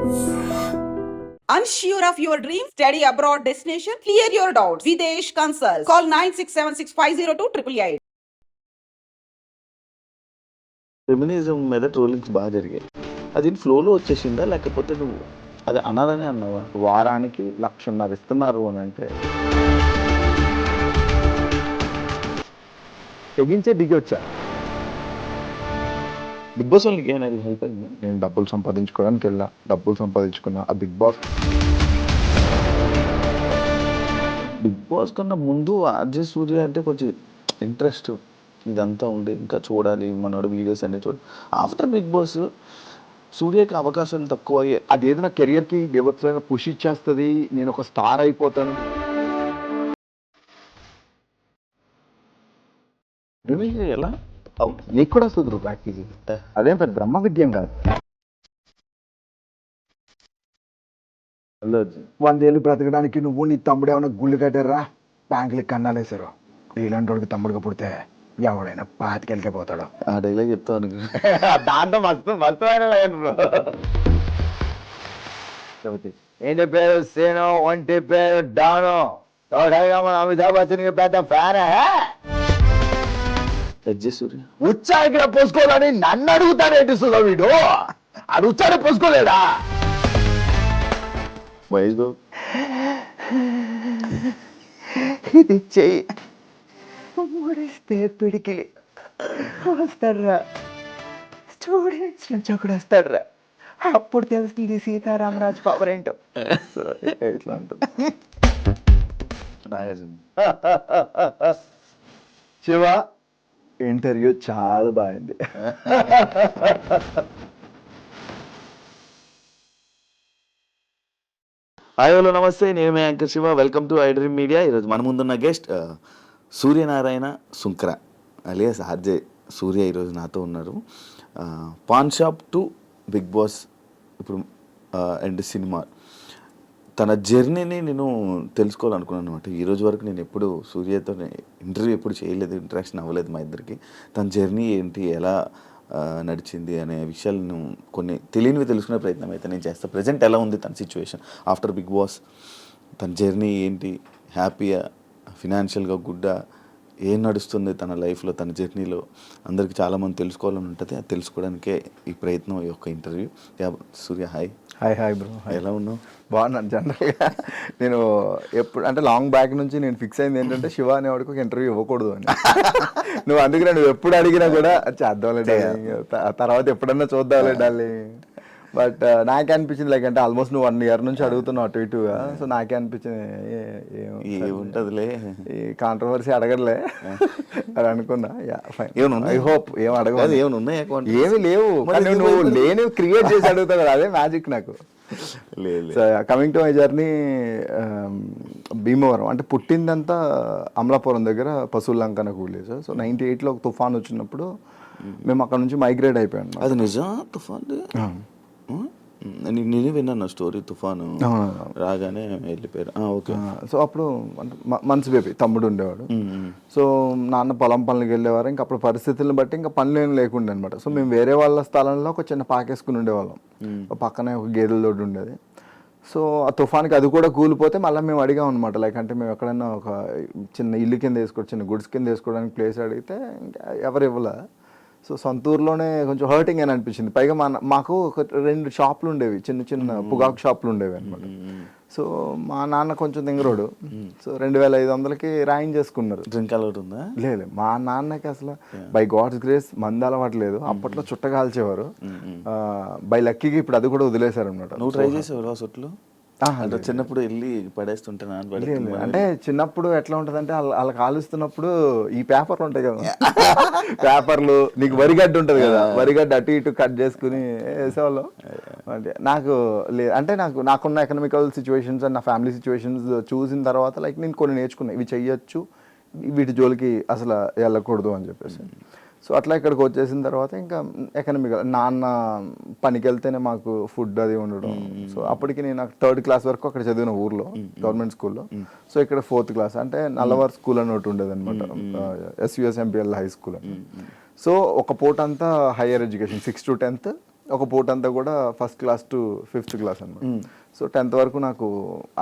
Unsure of your dream? Study abroad destination? Clear your doubts. Videsh Consult. Call 9676502888. Feminism మీద trollings బాగా జరిగాయి. అది ఫ్లోలో వచ్చేసిందా, లేకపోతే నువ్వు అది అనాలని అన్నావా? వారానికి 1,50,000 ఇస్తున్నారు అని అంటే తెగించే దిగి వచ్చా. బిగ్ బాస్ వాళ్ళకి ఏమైనా హెల్ప్ అయింది? నేను డబ్బులు సంపాదించుకోవడానికి వెళ్ళా, డబ్బులు సంపాదించుకున్నా. ఆ బిగ్ బాస్ కన్నా ముందు ఆర్జే సూర్య అంటే కొంచెం ఇంట్రెస్ట్ ఇదంతా ఉండి ఇంకా చూడాలి మనోడు వీడియోస్ అన్ని చూడాలి. ఆఫ్టర్ బిగ్ బాస్ సూర్యకి అవకాశాలు తక్కువ అయ్యాయి. అదేదో నా కెరియర్కి వ్యవస్థ పుష్ ఇచ్చేస్తుంది, నేను ఒక స్టార్ అయిపోతాను. ఎలా నీకు కూడా వస్తుంది ప్రాక్టీస్. అదేం పెద్ద బ్రహ్మ విద్యం కాదు. 100 ఏళ్ళు బ్రతకడానికి నువ్వు నీ తమ్ముడు ఏమైనా గుళ్ళు కట్టారా, బ్యాంకులకి కన్నాలు వేసారు. ఇలాంటి వాడికి తమ్ముడుగా పుడితే ఎవడైనా పాతికెళ్ళిపోతాడు. ఆ డైలాగ్ చెప్తాను. దాంతో మస్తు ఏం చెప్పారు? సేనో ఒంటి పేరు డానో, తోడగా మన అమితాబ్ బచ్చన్ పెద్ద ఫ్యాన్. సూర్య ఉచ్చారణ పోసుకోవాలని నన్ను అడుగుతాడేంటి సుధా వీడు? అది ఉచ్చారణ పోసుకోలేడా? మహేష్ బాబు ఇది చెయ్యి ముడిస్తే పిడికిలి వస్తాడ్రా, స్టూడెంట్స్ నుంచి ఒకడు వస్తాడ్రా. అప్పుడు తెలుస్తుంది సీతారామరాజు పవర్ ఏంటో. ఇట్లా ఉంటుంది. శివ ఇంటర్వ్యూ చాలా బాగుంది. హాయ్ హలో నమస్తే, నేను మీ anchor Shiva. Welcome to iDream media. ఈరోజు మన ముందున్న guest Suryanarayana Sunkra alias RJ Surya ఈరోజు నాతో ఉన్నారు. Paan shop to Bigg Boss ఇప్పుడు అండ్ సినిమా తన జర్నీని నేను తెలుసుకోవాలనుకున్నాను అనమాట. ఈరోజు వరకు నేను ఎప్పుడు సూర్యతో ఇంటర్వ్యూ ఎప్పుడు చేయలేదు, ఇంటరాక్షన్ అవ్వలేదు మా ఇద్దరికి. తన జర్నీ ఏంటి, ఎలా నడిచింది అనే విషయాలను కొన్ని తెలియనివి తెలుసుకునే ప్రయత్నం అయితే నేను చేస్తాను. ప్రజెంట్ ఎలా ఉంది తన సిచ్యువేషన్ ఆఫ్టర్ బిగ్ బాస్, తన జర్నీ ఏంటి, హ్యాపీయా, ఫినాన్షియల్గా గుడ్డా, ఏం నడుస్తుంది తన లైఫ్లో, తన జర్నీలో అందరికీ చాలామంది తెలుసుకోవాలని ఉంటుంది. అది తెలుసుకోవడానికే ఈ ప్రయత్నం, ఈ యొక్క ఇంటర్వ్యూ. సూర్య హాయ్. Hi bro. ఎలా ఉన్నావు? బాగున్నాను. జనరల్గా నేను ఎప్పుడు అంటే లాంగ్ బ్యాక్ నుంచి నేను ఫిక్స్ అయింది ఏంటంటే శివ అనేవాడికి ఒక ఇంటర్వ్యూ ఇవ్వకూడదు అని. నువ్వు అందుకనే నువ్వు ఎప్పుడు అడిగినా కూడా చేద్దాంలే డార్లింగ్, తర్వాత ఎప్పుడన్నా చూద్దాంలే డార్లింగ్. బట్ నాకే అనిపించింది లైక్ అంటే ఆల్మోస్ట్ నువ్వు 1 year నుంచి అడుగుతున్నావు అటు ఇటుగా. సో నాకే అనిపించింది ఏముంటుందిలే, ఈ కాంట్రవర్సీ అడగలే అని అనుకున్నా. ఐ హోప్ ఏం అడగదు. ఏమి లేవు, నువ్వు లేని క్రియేట్ చేసి అడుగుతావు కదా, అదే మ్యాజిక్ నాకు. Coming to my journey, Bhimavaram అంటే పుట్టిందంతా అమలాపురం దగ్గర పశువులంక నాకు విలేజ్. సో 98లో ఒక తుఫాన్ వచ్చినప్పుడు మేము అక్కడ నుంచి మైగ్రేట్ అయిపోయాం. అది నిజం? తుఫాన్ నేను విన్నాను స్టోరీ, తుఫాను రాగానే వెళ్ళిపోయారు. ఓకే. సో అప్పుడు అంటే మంచి బేబీ తమ్ముడు ఉండేవాడు. సో నాన్న పొలం పనులకు వెళ్ళేవారు. ఇంకా అప్పుడు పరిస్థితులను బట్టి ఇంకా పనులు ఏం లేకుండే అనమాట. సో మేము వేరే వాళ్ళ స్థలంలో ఒక చిన్న పాకేసుకుని ఉండేవాళ్ళం. పక్కనే ఒక గేదెల దొడ్డు ఉండేది. సో ఆ తుఫాన్కి అది కూడా కూలిపోతే మళ్ళీ మేము అడిగాం అనమాట. లైక్ అంటే మేము ఎక్కడైనా ఒక చిన్న ఇల్లు కింద వేసుకోవడం, చిన్న గుడ్స్ కింద వేసుకోవడానికి ప్లేస్ అడిగితే ఇంకా ఎవరు ఇవ్వలే. సో సొంతూరులోనే కొంచెం హర్టింగ్ అని అనిపించింది. పైగా మాకు ఒక 2 షాపులు ఉండేవి, చిన్న చిన్న పొగాకు షాపులు ఉండేవి అనమాట. సో మా నాన్న కొంచెం దింగరోడు. సో 2,500కి రాయించేసుకున్నారు. డ్రింక్ అలవాటు ఉందా? లేదు, మా నాన్నకి అసలు బై గాడ్స్ గ్రేస్ మందు అలవాట్లేదు. అప్పట్లో చుట్ట కాల్చేవారు. బై లక్కీకి ఇప్పుడు అది కూడా వదిలేశారు అనమాట. నువ్వు ట్రై చేసేవారు సొట్లు? అంటే చిన్నప్పుడు వెళ్ళి పడేస్తుంటే అంటే చిన్నప్పుడు ఎట్లా ఉంటుంది అంటే వాళ్ళకి కాలుస్తున్నప్పుడు ఈ పేపర్లు ఉంటాయి కదా, పేపర్లు, నీకు వరిగడ్డ ఉంటుంది కదా, వరిగడ్డ అటు ఇటు కట్ చేసుకుని వేసేవాళ్ళం. అంటే నాకు అంటే నాకున్న ఎకనామికల్ సిచ్యువేషన్స్ అండ్ నా ఫ్యామిలీ సిచ్యువేషన్స్ చూసిన తర్వాత లైక్ నేను కొన్ని నేర్చుకున్నాను, ఇవి చెయ్యొచ్చు, వీటి జోలికి అసలు వెళ్ళకూడదు అని చెప్పేసి. సో అట్లా ఇక్కడికి వచ్చేసిన తర్వాత ఇంకా ఎకనామికల్, నాన్న పనికి వెళ్తేనే మాకు ఫుడ్ అది ఉండడం. సో అప్పటికి నేను 3rd class వరకు అక్కడ చదివిన ఊర్లో గవర్నమెంట్ స్కూల్లో. సో ఇక్కడ 4th class అంటే నల్లవారు స్కూల్ అని ఒకటి ఉండేది అనమాట, SUSMPL హై స్కూల్ అని. సో ఒక పూట అంతా హైయర్ ఎడ్యుకేషన్ 6 to 10th, ఒక పూట అంతా కూడా first class to 5th class అనమాట. సో 10th వరకు నాకు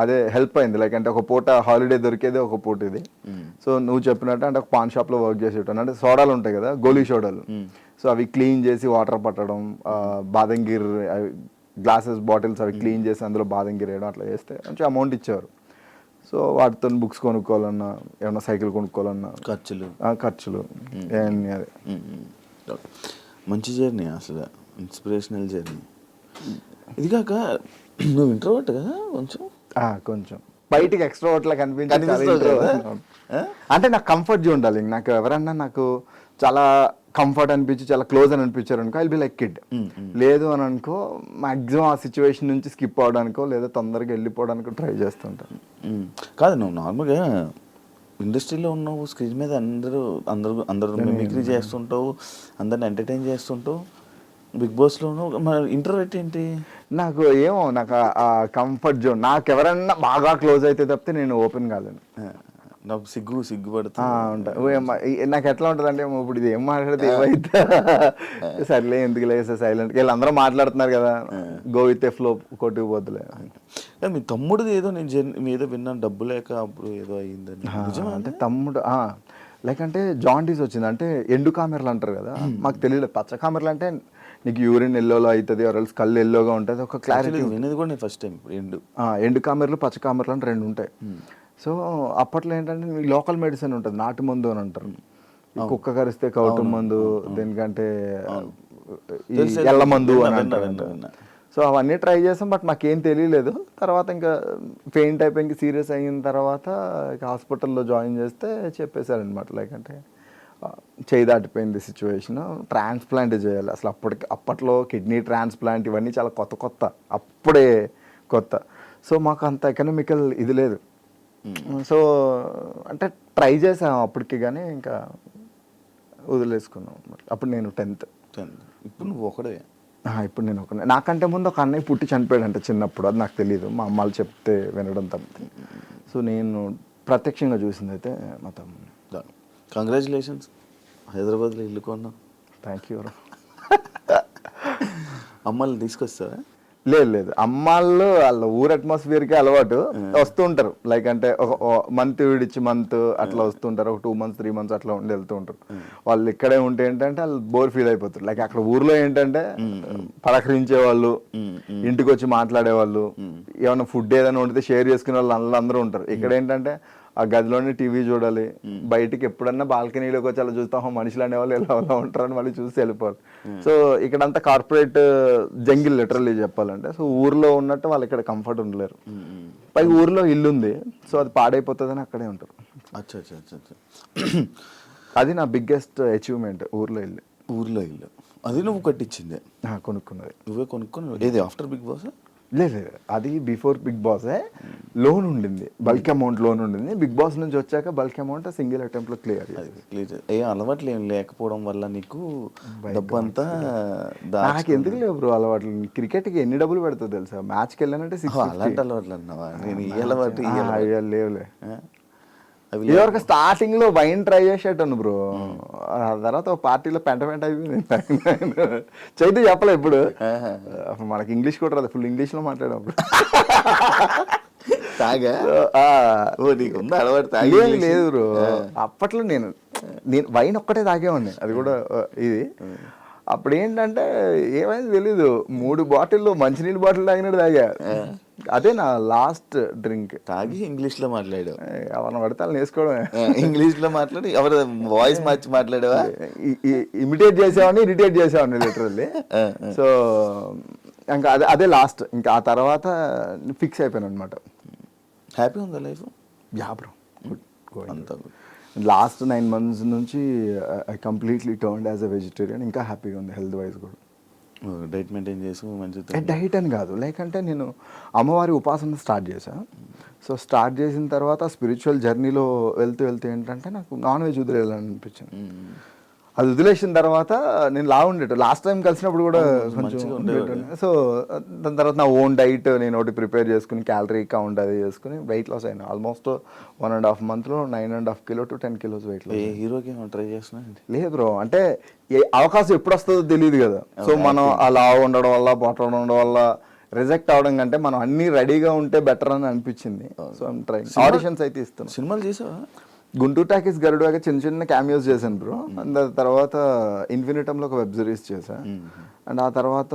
అదే హెల్ప్ అయింది. లైక్ అంటే ఒక పూట హాలిడే దొరికేది ఒక పూట ఇది. సో నువ్వు చెప్పినట్టు అంటే ఒక పాన్ షాప్లో వర్క్ చేసేటాను. అంటే సోడాలు ఉంటాయి కదా, గోలీ సోడాలు. సో అవి క్లీన్ చేసి వాటర్ పట్టడం, బాదంగిర్ గ్లాసెస్ బాటిల్స్ అవి క్లీన్ చేసి అందులో బాదంగిర్ వేయడం, అట్లా చేస్తే మంచి అమౌంట్ ఇచ్చేవారు. సో వాటితో బుక్స్ కొనుక్కోవాలన్నా, ఏమన్నా సైకిల్ కొనుక్కోవాలన్నా ఖర్చులు ఇవన్నీ. అదే మంచి జర్నీ, అసలు ఇన్స్పిరేషనల్ జర్నీ. ఇది కాక నువ్వు ఇంట్రోవర్ట్ కదా కొంచెం బయటికి ఎక్స్ట్రోవర్ట్ లా అంటే నాకు కంఫర్ట్ జోన్ ఉండాలి. నాకు ఎవరన్నా నాకు చాలా కంఫర్ట్ అనిపించి చాలా క్లోజ్ అని అనిపించారు అనుకో, I will be like kid. లేదు అని అనుకో, మాక్సిమం ఆ సిచ్యువేషన్ నుంచి స్కిప్ అవడానికో లేదా తొందరగా వెళ్ళిపోవడానికో ట్రై చేస్తుంటాను. కాదు, నువ్వు నార్మల్గా ఇండస్ట్రీలో ఉన్నావు, స్క్రీన్ మీద అందరూ మిమిక్రీ చేస్తుంటావు, అందరిని ఎంటర్టైన్ చేస్తుంటావు. బిగ్ బాస్లోను మన ఇంట్రోవర్ట్ ఏంటి? నాకు ఆ కంఫర్ట్ జోన్, నాకు ఎవరన్నా బాగా క్లోజ్ అయితే తప్పితే నేను ఓపెన్ కాలేను. నాకు సిగ్గుపడుతా ఉంటా. నాకు ఎట్లా ఉంటుంది అంటే, ఇప్పుడు ఇది ఏం మాట్లాడితే ఏమైతే సర్లే ఎందుకు లేదు సైలెంట్, వీళ్ళందరూ మాట్లాడుతున్నారు కదా, గో విత్ ఏ ఫ్లో, కొట్టుకుపోతులే. మీ తమ్ముడిది ఏదో నేను ఏదో విన్నాను, డబ్బు లేక అప్పుడు ఏదో అయ్యిందని. అంటే తమ్ముడు లైక్ అంటే జాండీస్ వచ్చింది. అంటే ఎండు కామెరలు అంటారు కదా, మాకు తెలియదు. పచ్చ కామెరలు అంటే నీకు యూరిన్ ఎల్లోలో అవుతుంది, ఎవరైనా కళ్ళు ఎల్లోగా ఉంటుంది, ఒక క్లారిటీ. వినేది కూడా నేను ఫస్ట్ టైం. ఎండు కామెరలు పచ్చ కామెరలు అంటే 2 ఉంటాయి. సో అప్పట్లో ఏంటంటే లోకల్ మెడిసిన్ ఉంటుంది, నాటు మందు అని అంటారు. కుక్క కరిస్తే కౌటు మందు, దేనికంటే ఎల్ల మందు అని అంటారు. సో అవన్నీ ట్రై చేసాం, బట్ మాకేం తెలియలేదు. తర్వాత ఇంకా పెయింట్ అయిపోయి ఇంకా సీరియస్ అయిన తర్వాత హాస్పిటల్లో జాయిన్ చేస్తే చెప్పేశారనమాట, లైక్ అంటే చేయి దాటిపోయింది సిచ్యువేషన్, ట్రాన్స్ప్లాంట్ చేయాలి. అసలు అప్పట్లో కిడ్నీ ట్రాన్స్ప్లాంట్ ఇవన్నీ చాలా కొత్త, అప్పుడే కొత్త. సో మాకు అంత ఎకనామికల్ ఇది లేదు. సో అంటే ట్రై చేసాం అప్పటికి, కానీ ఇంకా వదిలేసుకున్నాం అనమాట. అప్పుడు నేను 10th. ఇప్పుడు నువ్వు ఒకడే? ఇప్పుడు నేను ఒకనే. నాకంటే ముందు ఒక అన్నయ్య పుట్టి చనిపోయాడంట చిన్నప్పుడు, అది నాకు తెలియదు, మా అమ్మాళ్ళు చెప్తే వినడం తప్పితే. సో నేను ప్రత్యక్షంగా చూసింది అయితే మా తమ్ముడు. కంగ్రాచులేషన్స్, హైదరాబాద్లో ఇల్లు కొన్నా. Thank you. అమ్మాయిలు తీసుకొస్తావా? లేదు, అమ్మాళ్ళు వాళ్ళ ఊరు అట్మాస్ఫియర్కి అలవాటు, వస్తూ ఉంటారు. లైక్ అంటే ఒక మంత్ విడిచి మంత్ అట్లా వస్తుంటారు, ఒక 2 months 3 months అట్లా ఉండి వెళ్తూ ఉంటారు. వాళ్ళు ఇక్కడే ఉంటే ఏంటంటే వాళ్ళు బోర్ ఫీల్ అయిపోతారు. లైక్ అక్కడ ఊర్లో ఏంటంటే పలకరించే వాళ్ళు, ఇంటికి వచ్చి మాట్లాడేవాళ్ళు, ఏమైనా ఫుడ్ ఏదైనా వండితే షేర్ చేసుకునే వాళ్ళు అందరూ ఉంటారు. ఇక్కడ ఏంటంటే ఆ గదిలోనే టీవీ చూడాలి, బయటికి ఎప్పుడన్నా బాల్కనీలోకి వచ్చి అలా చూస్తాం, మనుషులు అనేవాళ్ళు ఎలా ఉంటారని మళ్ళీ చూసి వెళ్ళిపోవాలి. సో ఇక్కడంతా కార్పొరేట్ జంగిల్ లిటరల్లీ చెప్పాలంటే. సో ఊర్లో ఉన్నట్టు వాళ్ళు ఇక్కడ కంఫర్ట్ ఉండలేరు. పైగా ఊర్లో ఇల్లు ఉంది, సో అది పాడైపోతుందని అక్కడే ఉంటారు. అది నా బిగ్గెస్ట్ అచీవ్మెంట్, ఊర్లో ఇల్లు. అది నువ్వు కట్టించింది? కొనుక్కున్నది. నువ్వే కొనుక్కున్నావు? ఏది ఆఫ్టర్ బిగ్ బాస్? లేదు, అది బిఫోర్ బిగ్ బాసే. లోన్ ఉండింది, బల్క్ అమౌంట్ లోన్ ఉండింది. బిగ్ బాస్ నుంచి వచ్చాక బల్క్ అమౌంట్ సింగిల్ అటెంప్ట్లో క్లియర్. ఏ అలవాట్లు ఏం లేకపోవడం వల్ల నీకు డబ్బు అంతా? నాకు ఎందుకు లేవు బ్రో అలవాట్లు. క్రికెట్కి ఎన్ని డబ్బులు పెడతావు తెలుసా? మ్యాచ్కి వెళ్ళానంటే అలాంటి అలవాట్లు అన్నావా? నేను ఈ అలవాటు లేవులే. ఇదివరకు స్టార్టింగ్ లో వైన్ ట్రై చేసేటాను బ్రో, ఆ తర్వాత పార్టీలో పెంట అయిపోయింది. చైతు చెప్పలే ఇప్పుడు, మనకి ఇంగ్లీష్ కూడా రాదు, ఫుల్ ఇంగ్లీష్ లో మాట్లాడప్పుడు. లేదు బ్రో, అప్పట్లో నేను వైన్ ఒక్కటే తాగేవాడిని, అది కూడా ఇది. అప్పుడు ఏంటంటే ఏమైంది తెలీదు, 3 బాటిల్లో మంచినీళ్ళ బాటిల్ తాగినట్టు తాగా. అదే నా లాస్ట్ డ్రింక్. తాగి ఇంగ్లీష్ లో మాట్లాడావు? ఎవరిని పడితే వాళ్ళని వేసుకోవడమే. ఇంగ్లీష్ లో మాట్లాడి ఎవరు వాయిస్ మార్చి మాట్లాడావా? ఇమిటేట్ చేసేవాడిని, ఇరిటేట్ చేసేవాడిని లిటరల్లీ. సో ఇంకా అదే లాస్ట్. ఇంకా ఆ తర్వాత ఫిక్స్ అయిపోయాను అనమాట. హ్యాపీ ఉందా లైఫ్? యా బ్రో, అంతా లాస్ట్ 9 months నుంచి I completely turned as a vegetarian. ఇంకా హ్యాపీగా ఉంది హెల్త్ వైజ్ కూడా. డైట్ మెయింటైన్ చేసి మంచిగా? డైట్ అని కాదు, లైక్ అంటే నేను అమ్మవారి ఉపాసన స్టార్ట్ చేశాను. సో స్టార్ట్ చేసిన తర్వాత స్పిరిచువల్ జర్నీలో వెళ్తూ ఏంటంటే నాకు నాన్ వెజ్ వదిలేయాలని అనిపించింది. అది వదిలేసిన తర్వాత నేను ఉండేట లాస్ట్ టైం కలిసినప్పుడు కూడా కొంచెం సో దాని తర్వాత నా ఓన్ డైట్ నేను ఒకటి ప్రిపేర్ చేసుకుని క్యాలరీ కౌంట్ అది చేసుకుని వెయిట్ లాస్ అయినా ఆల్మోస్ట్ 1.5 monthలో 9.5 kilo to 10 kilos weight loss. హీరోకి ట్రై చేస్తున్నా లేదు బ్రో, అంటే అవకాశం ఎప్పుడు వస్తుందో తెలియదు కదా. సో మనం అలా ఉండడం వల్ల పొట్ట ఉండడం వల్ల రిజెక్ట్ అవడం కంటే మనం అన్ని రెడీగా ఉంటే బెటర్ అని అనిపించింది. So I'm trying. ఆడిషన్స్ అయితే ఇస్తున్నాను. సినిమాలు చేసావా? గుంటూరు టాకీస్ గరుడుగా చిన్న చిన్న క్యామియోస్ చేశాను బ్రో. అండ్ తర్వాత ఇన్ఫినిటంలో ఒక వెబ్ సిరీస్ చేశాను. అండ్ ఆ తర్వాత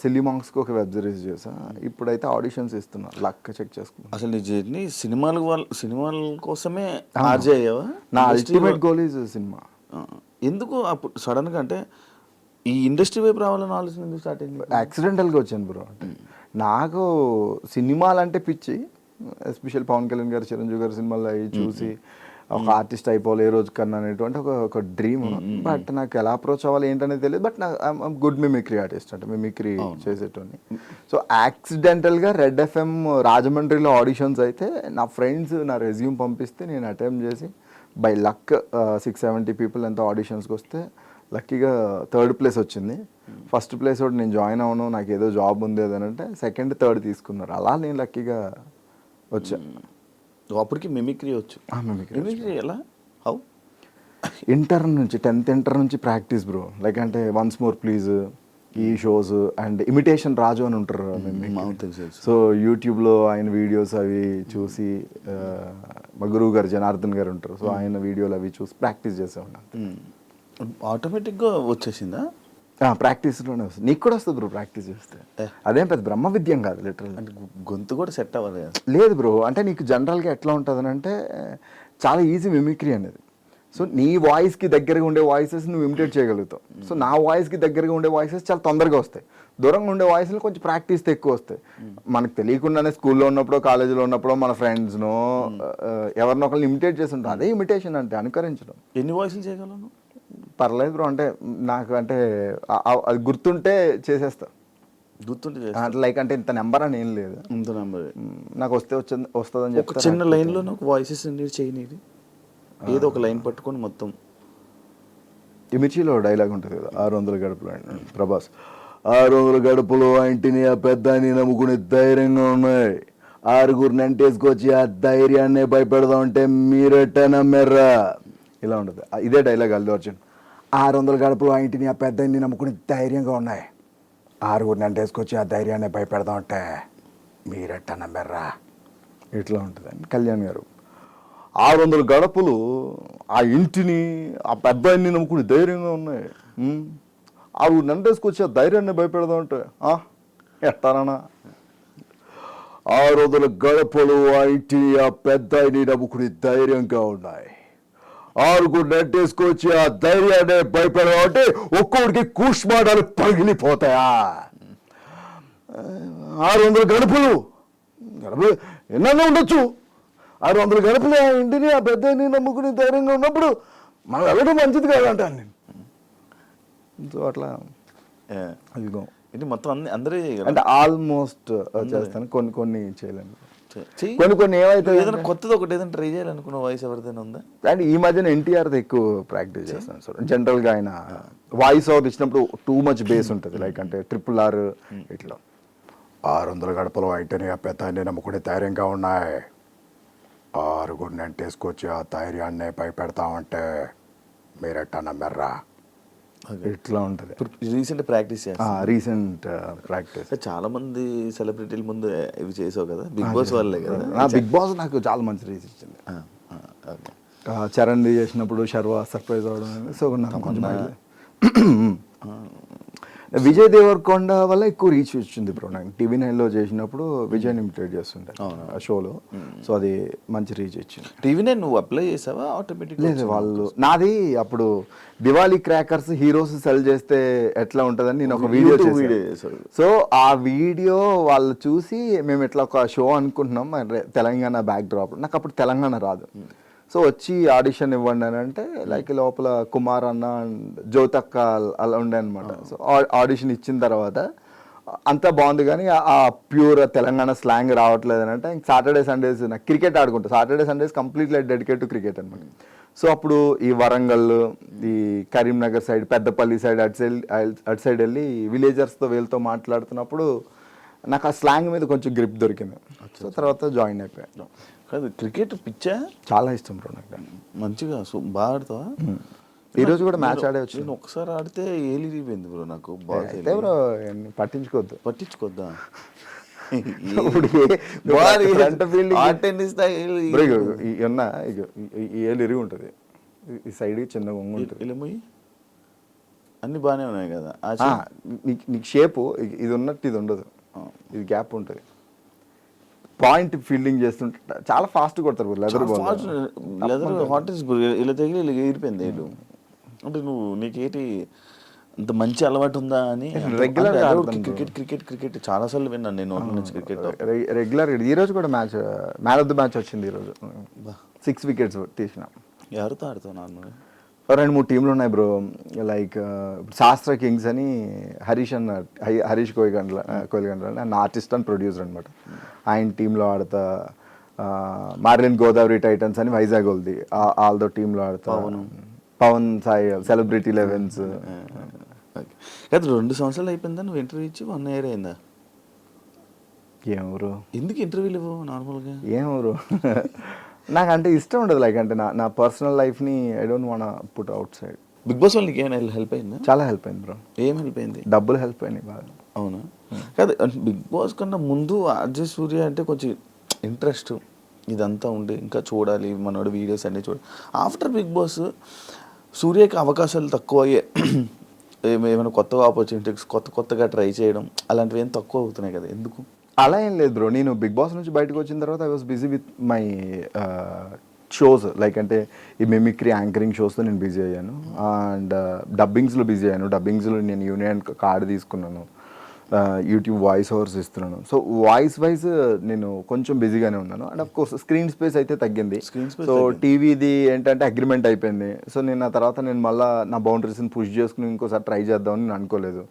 సిల్లీ మాంగ్స్కి ఒక వెబ్ సిరీస్ చేశాను. ఇప్పుడైతే ఆడిషన్స్ ఇస్తున్నా, లక్ చెక్ చేసుకున్నాను. అసలు నీ జర్నీ సినిమాల కోసమే ఆర్జే అయ్యావా? నా అల్టిమేట్ గోల్ ఈజ్ సినిమా. ఎందుకు అప్పుడు సడన్గా అంటే ఈ ఇండస్ట్రీ వైపు రావాలని ఆలోచన ఎందుకు స్టార్ట్ అయింది? యాక్సిడెంటల్గా వచ్చాను బ్రో. నాకు సినిమాలంటే పిచ్చి, ఎస్పెషల్ పవన్ కళ్యాణ్ గారు, చిరంజీవి గారి సినిమాలు అవి చూసి ఒక ఆర్టిస్ట్ అయిపోవాలి ఏ రోజు కన్నా అనేటువంటి ఒక డ్రీమ్. బట్ నాకు ఎలా అప్రోచ్ అవ్వాలి ఏంటనేది తెలియదు. బట్ నాకు గుడ్ మిమిక్రీ ఆర్టిస్ట్, అంటే మిమిక్రీ చేసేటోని. సో యాక్సిడెంటల్గా రెడ్ FM రాజమండ్రిలో ఆడిషన్స్ అయితే నా ఫ్రెండ్స్ నా రెజ్యూమ్ పంపిస్తే నేను అటెంప్ట్ చేసి బై లక్ 670 people ఎంతో ఆడిషన్స్కి వస్తే లక్కీగా 3rd place వచ్చింది. ఫస్ట్ ప్లేస్ ఒకటి నేను జాయిన్ అవ్వను, నాకు ఏదో జాబ్ ఉంది అని అంటే 2nd, 3rd తీసుకున్నారు. అలా నేను లక్కీగా వచ్చాను. అప్పటికి మిమిక్రీ వచ్చు. మిమిక్రీ ఎలా? హౌ? ఇంటర్ నుంచి 10th ఇంటర్ నుంచి ప్రాక్టీస్ బ్రో. లైక్ అంటే వన్స్ మోర్ ప్లీజ్, ఈ షోస్ అండ్ ఇమిటేషన్ రాజు అని ఉంటారు. సో యూట్యూబ్లో ఆయన వీడియోస్ అవి చూసి, మా గురువు గారు జనార్దన్ గారు ఉంటారు, సో ఆయన వీడియోలు అవి చూసి ప్రాక్టీస్ చేసేవాడిని. ఆటోమేటిక్గా వచ్చేసిందా? ప్రాక్టీస్లోనే వస్తుంది. నీకు కూడా వస్తుంది బ్రో ప్రాక్టీస్ చేస్తే. అదేం పెద్ద బ్రహ్మ విద్యం కాదు లిటరల్. అంటే గొంతు కూడా సెట్ అవ్వాలి. లేదు బ్రో, అంటే నీకు జనరల్గా ఎట్లా ఉంటుంది అంటే చాలా ఈజీ మిమిక్రీ అనేది. సో నీ వాయిస్కి దగ్గరగా ఉండే వాయిసెస్ నువ్వు ఇమిటేట్ చేయగలుగుతావు. సో నా వాయిస్కి దగ్గరగా ఉండే వాయిసెస్ చాలా తొందరగా వస్తాయి. దూరంగా ఉండే వాయిస్లు కొంచెం ప్రాక్టీస్తో ఎక్కువ వస్తాయి. మనకు తెలియకుండానే స్కూల్లో ఉన్నప్పుడు, కాలేజీలో ఉన్నప్పుడు మన ఫ్రెండ్స్నో ఎవరినో ఒకరిని ఇమిటేట్ చేసి ఉంటాం. అదే ఇమిటేషన్ అంటే, అనుకరించడం. ఎన్ని వాయిస్లు చేయగలను? పర్లేదు బ్రో, అంటే నాకు అంటే అది గుర్తుంటే చేసేస్తా. గుర్తుంటే లైక్ అంటే ఇంత నెంబర్ అని ఏం లేదు. ఇంత నెంబర్ నాకు వస్తుందని చెప్పి చిన్న లైన్లో నాకు వాయిసెస్ చేయనీది, ఏదో ఒక లైన్ పట్టుకొని మొత్తం. ఈ మిర్చిలో డైలాగ్ ఉంటుంది కదా, 600 గడుపులు ప్రభాస్. 600 గడుపులు ఆ ఇంటిని ఆ పెద్దాన్ని నమ్ముకునే ధైర్యంగా ఉన్నాయి. 6గురిని అంటేసుకొచ్చి ఆ ధైర్యాన్ని భయపెడదాం అంటే మీరెట్ట నమ్మెర్రా. ఇలా ఉంటుంది. ఇదే డైలాగ్ అల్లు అర్జున్. 600 గడుపులు ఆ ఇంటిని ఆ పెద్దాన్ని నమ్ముకునే ధైర్యంగా ఉన్నాయి. 6గురిని అంటేసుకొచ్చి ఆ ధైర్యాన్ని భయపెడదాం అంటే మీరెట్ట నమ్మెర్రా. ఇట్లా ఉంటుంది. కళ్యాణ్ గారు 600 గడపలు ఆ ఇంటిని ఆ పెద్దాన్ని నమ్ముకుని ధైర్యంగా ఉన్నాయి. 6గురిని అంటేసుకొచ్చి ఆ ధైర్యాన్ని భయపెడదాం అంటే ఎట్టానా. 600 గడపలు ఆ ఇంటిని ఆ పెద్దాన్ని నమ్ముకుని ధైర్యంగా ఉన్నాయి. 6గురిని నెట్టేసుకొచ్చి ఆ ధైర్యాన్ని భయపెడదాం అంటే ఒక్కొక్కడికి కూష్మాడాలు పగిలిపోతాయా. 600 గడపలు ఎన్నో ఉండొచ్చు. 600 గడపలు ఆ ఇంటిని ఆ పెద్దని నమ్ముకుని ధైర్యంగా ఉన్నప్పుడు మనం వెళ్ళడం మంచిది కాదంటాను నేను. సో అట్లా అదిగో ఇది మొత్తం అందరూ అంటే ఆల్మోస్ట్ చేస్తాను. కొన్ని చేయలేను. కొన్ని ఏమైతే ఏదైనా కొత్తది ఒకటి ఏదైనా ట్రై చేయాలనుకున్న వాయిస్ ఎవరిదైనా ఉందా? అండ్ ఈ మధ్యన ఎన్టీఆర్ది ఎక్కువ ప్రాక్టీస్ చేస్తాను సార్. జనరల్గా ఆయన వాయిస్ ఓవర్ ఇచ్చినప్పుడు టూ మచ్ బేస్ ఉంటుంది. లైక్ అంటే RRR ఇట్లా 600 గడపలు అయితేనే ఆ పెద్దాన్ని నమ్ముకునే ధైర్యంగా ఉన్నాయి. 6గురిని అంటేసుకొచ్చి ఆ ధైర్యాన్ని భయపెడతామంటే మీరెట్టా నమ్మెర్రా. ఇట్లా ఉంటుంది. Recent practice recent practice. చాలా మంది సెలబ్రిటీల ముందు ఇవి చేసావు కదా, బిగ్ బాస్ వాళ్ళే కదా. బిగ్ బాస్ నాకు చాలా మంచి రీస్ ఇచ్చింది. చరణ్ చేసినప్పుడు శర్వా సర్ప్రైజ్ అవడం, సో నాకు కొంచెం విజయ్ దేవరకొండ వల్ల ఎక్కువ రీచ్ వచ్చింది బ్రో. నాకు TV9లో చేసినప్పుడు విజయ్ని ఇమిటేట్ చేస్తుండే ఆ షోలో. సో అది మంచి రీచ్ ఇచ్చింది. TV9 నువ్వు అప్లై చేసావా ఆటోమేటిక్? లేదు, వాళ్ళు నాది అప్పుడు దివాళీ క్రాకర్స్ హీరోస్ సెల్ చేస్తే ఎట్లా ఉంటుందని నేను ఒక వీడియో చేశాను. సో ఆ వీడియో వాళ్ళు చూసి మేము ఇట్లా ఒక షో అనుకుంటున్నాం తెలంగాణ బ్యాక్ డ్రాప్. నాకు అప్పుడు తెలంగాణ రాదు. సో వచ్చి ఆడిషన్ ఇవ్వండి అని అంటే లైక్ లోపల కుమార్ అన్న జ్యోతక్క అలా ఉండే అనమాట. సో ఆడిషన్ ఇచ్చిన తర్వాత అంతా బాగుంది కానీ ఆ ప్యూర్ తెలంగాణ స్లాంగ్ రావట్లేదు అని అంటే సాటర్డే సండేస్ నాకు క్రికెట్ ఆడుకుంటా. Saturday Sundays completely dedicate to cricket అనమాట. సో అప్పుడు ఈ వరంగల్, ఈ కరీంనగర్ సైడ్, పెద్దపల్లి సైడ్ అటు సైడ్ వెళ్ళి విలేజర్స్తో వీళ్ళతో మాట్లాడుతున్నప్పుడు నాకు ఆ స్లాంగ్ మీద కొంచెం గ్రిప్ దొరికింది. సో తర్వాత జాయిన్ అయిపోయాను. కాదు క్రికెట్ పిచ్చా? చాలా ఇష్టం బ్రో నాకు. మంచిగా బాగా ఆడతావా? ఈరోజు కూడా మ్యాచ్ ఆడే వచ్చి నేను ఒకసారి ఆడితే ఏలిపోయింది బ్రో నాకు. అయితే బ్రో పట్టించుకోవద్దు. పట్టించుకోద్దా? ఏళ్ళు ఇరిగి ఉంటుంది, ఈ సైడ్ చిన్నగా వంగు ఉంటుంది. వెళ్ళిపోయి అన్ని బాగానే ఉన్నాయి కదా. నీకు షేపు ఇది ఉన్నట్టు ఇది ఉండదు, ఇది గ్యాప్ ఉంటుంది. పాయింట్ ఫీల్డింగ్ చేస్తుంటే చాలా ఫాస్ట్ కొడతారు లెదర్ బాల్. లెదర్ హాటెస్ ఇలా తగిలి ఇలా ఎగిరిపోయింది వీళ్ళు. అంటే నీకేటి అంత మంచి అలవాటు ఉందా అని. రెగ్యులర్ క్రికెట్ చాలా సార్లు విన్నాను నేను నుంచి. Cricket regular. ఈ రోజు కూడా మ్యాన్ ఆఫ్ ది మ్యాచ్ వచ్చింది. ఈరోజు 6 వికెట్స్ తీసిన. ఎవరితో ఆడుతావు నార్మల్గా? 2-3 టీంలు ఉన్నాయి బ్రో. లైక్ శాస్త్ర కింగ్స్ అని హరీష్ కోయిగండ్ల ఆయన ఆర్టిస్ట్ అండ్ ప్రొడ్యూసర్ అనమాట. ఆయన టీంలో ఆడతా. మార్లిన్ గోదావరి టైటన్స్ అని వైజాగ్ వాళ్ళది, వాళ్ళతో టీంలో ఆడతా. Pawan Sai celebrity 11s. కాదు 2 సంవత్సరాలు అయిపోయిందా నువ్వు ఇంటర్వ్యూ ఇచ్చి? 1 year అయిందా? ఏమరు ఎందుకు ఇంటర్వ్యూలు ఇవ్వవు నార్మల్గా? ఏమరు నాకు అంటే ఇష్టం ఉండదు. లైక్ అంటే నా పర్సనల్ లైఫ్ని I don't want put outside. Bigg Boss వాళ్ళకి ఏమైనా హెల్ప్ అయిందా? చాలా హెల్ప్ అయింది బ్రో. ఏం హెల్ప్ అయింది? డబ్బులు హెల్ప్ అయినాయి బాగా. అవునా? కాదు బిగ్ బాస్ కన్నా ముందు అజయ్ సూర్య అంటే కొంచెం ఇంట్రెస్ట్ ఇదంతా ఉండి ఇంకా చూడాలి మనోడు వీడియోస్ అన్నీ చూడాలి. ఆఫ్టర్ బిగ్ బాస్ సూర్యకి అవకాశాలు తక్కువ అయ్యాయి. ఏమైనా కొత్త ఆపర్చునిటీస్ కొత్తగా ట్రై చేయడం అలాంటివి ఏం తక్కువ అవుతున్నాయి కదా, ఎందుకు? అలా ఏం లేదు బ్రో. నేను బిగ్ బాస్ నుంచి బయటకు వచ్చిన తర్వాత I was busy with my shows. Like అంటే ఈ మిమిక్రీ యాంకరింగ్ షోస్తో నేను బిజీ అయ్యాను. అండ్ డబ్బింగ్స్లో బిజీ అయ్యాను. డబ్బింగ్స్లో నేను యూనియన్ కార్డు తీసుకున్నాను. యూట్యూబ్ వాయిస్ ఓవర్స్ ఇస్తున్నాను. సో వాయిస్ వైజ్ నేను కొంచెం బిజీగానే ఉన్నాను. And of course screen space అయితే తగ్గింది. సో టీవీది ఏంటంటే అగ్రిమెంట్ అయిపోయింది. సో నేను ఆ తర్వాత నేను మళ్ళీ నా బౌండరీస్ని పుష్ చేసుకుని ఇంకోసారి ట్రై చేద్దామని నేను అనుకోలేదు.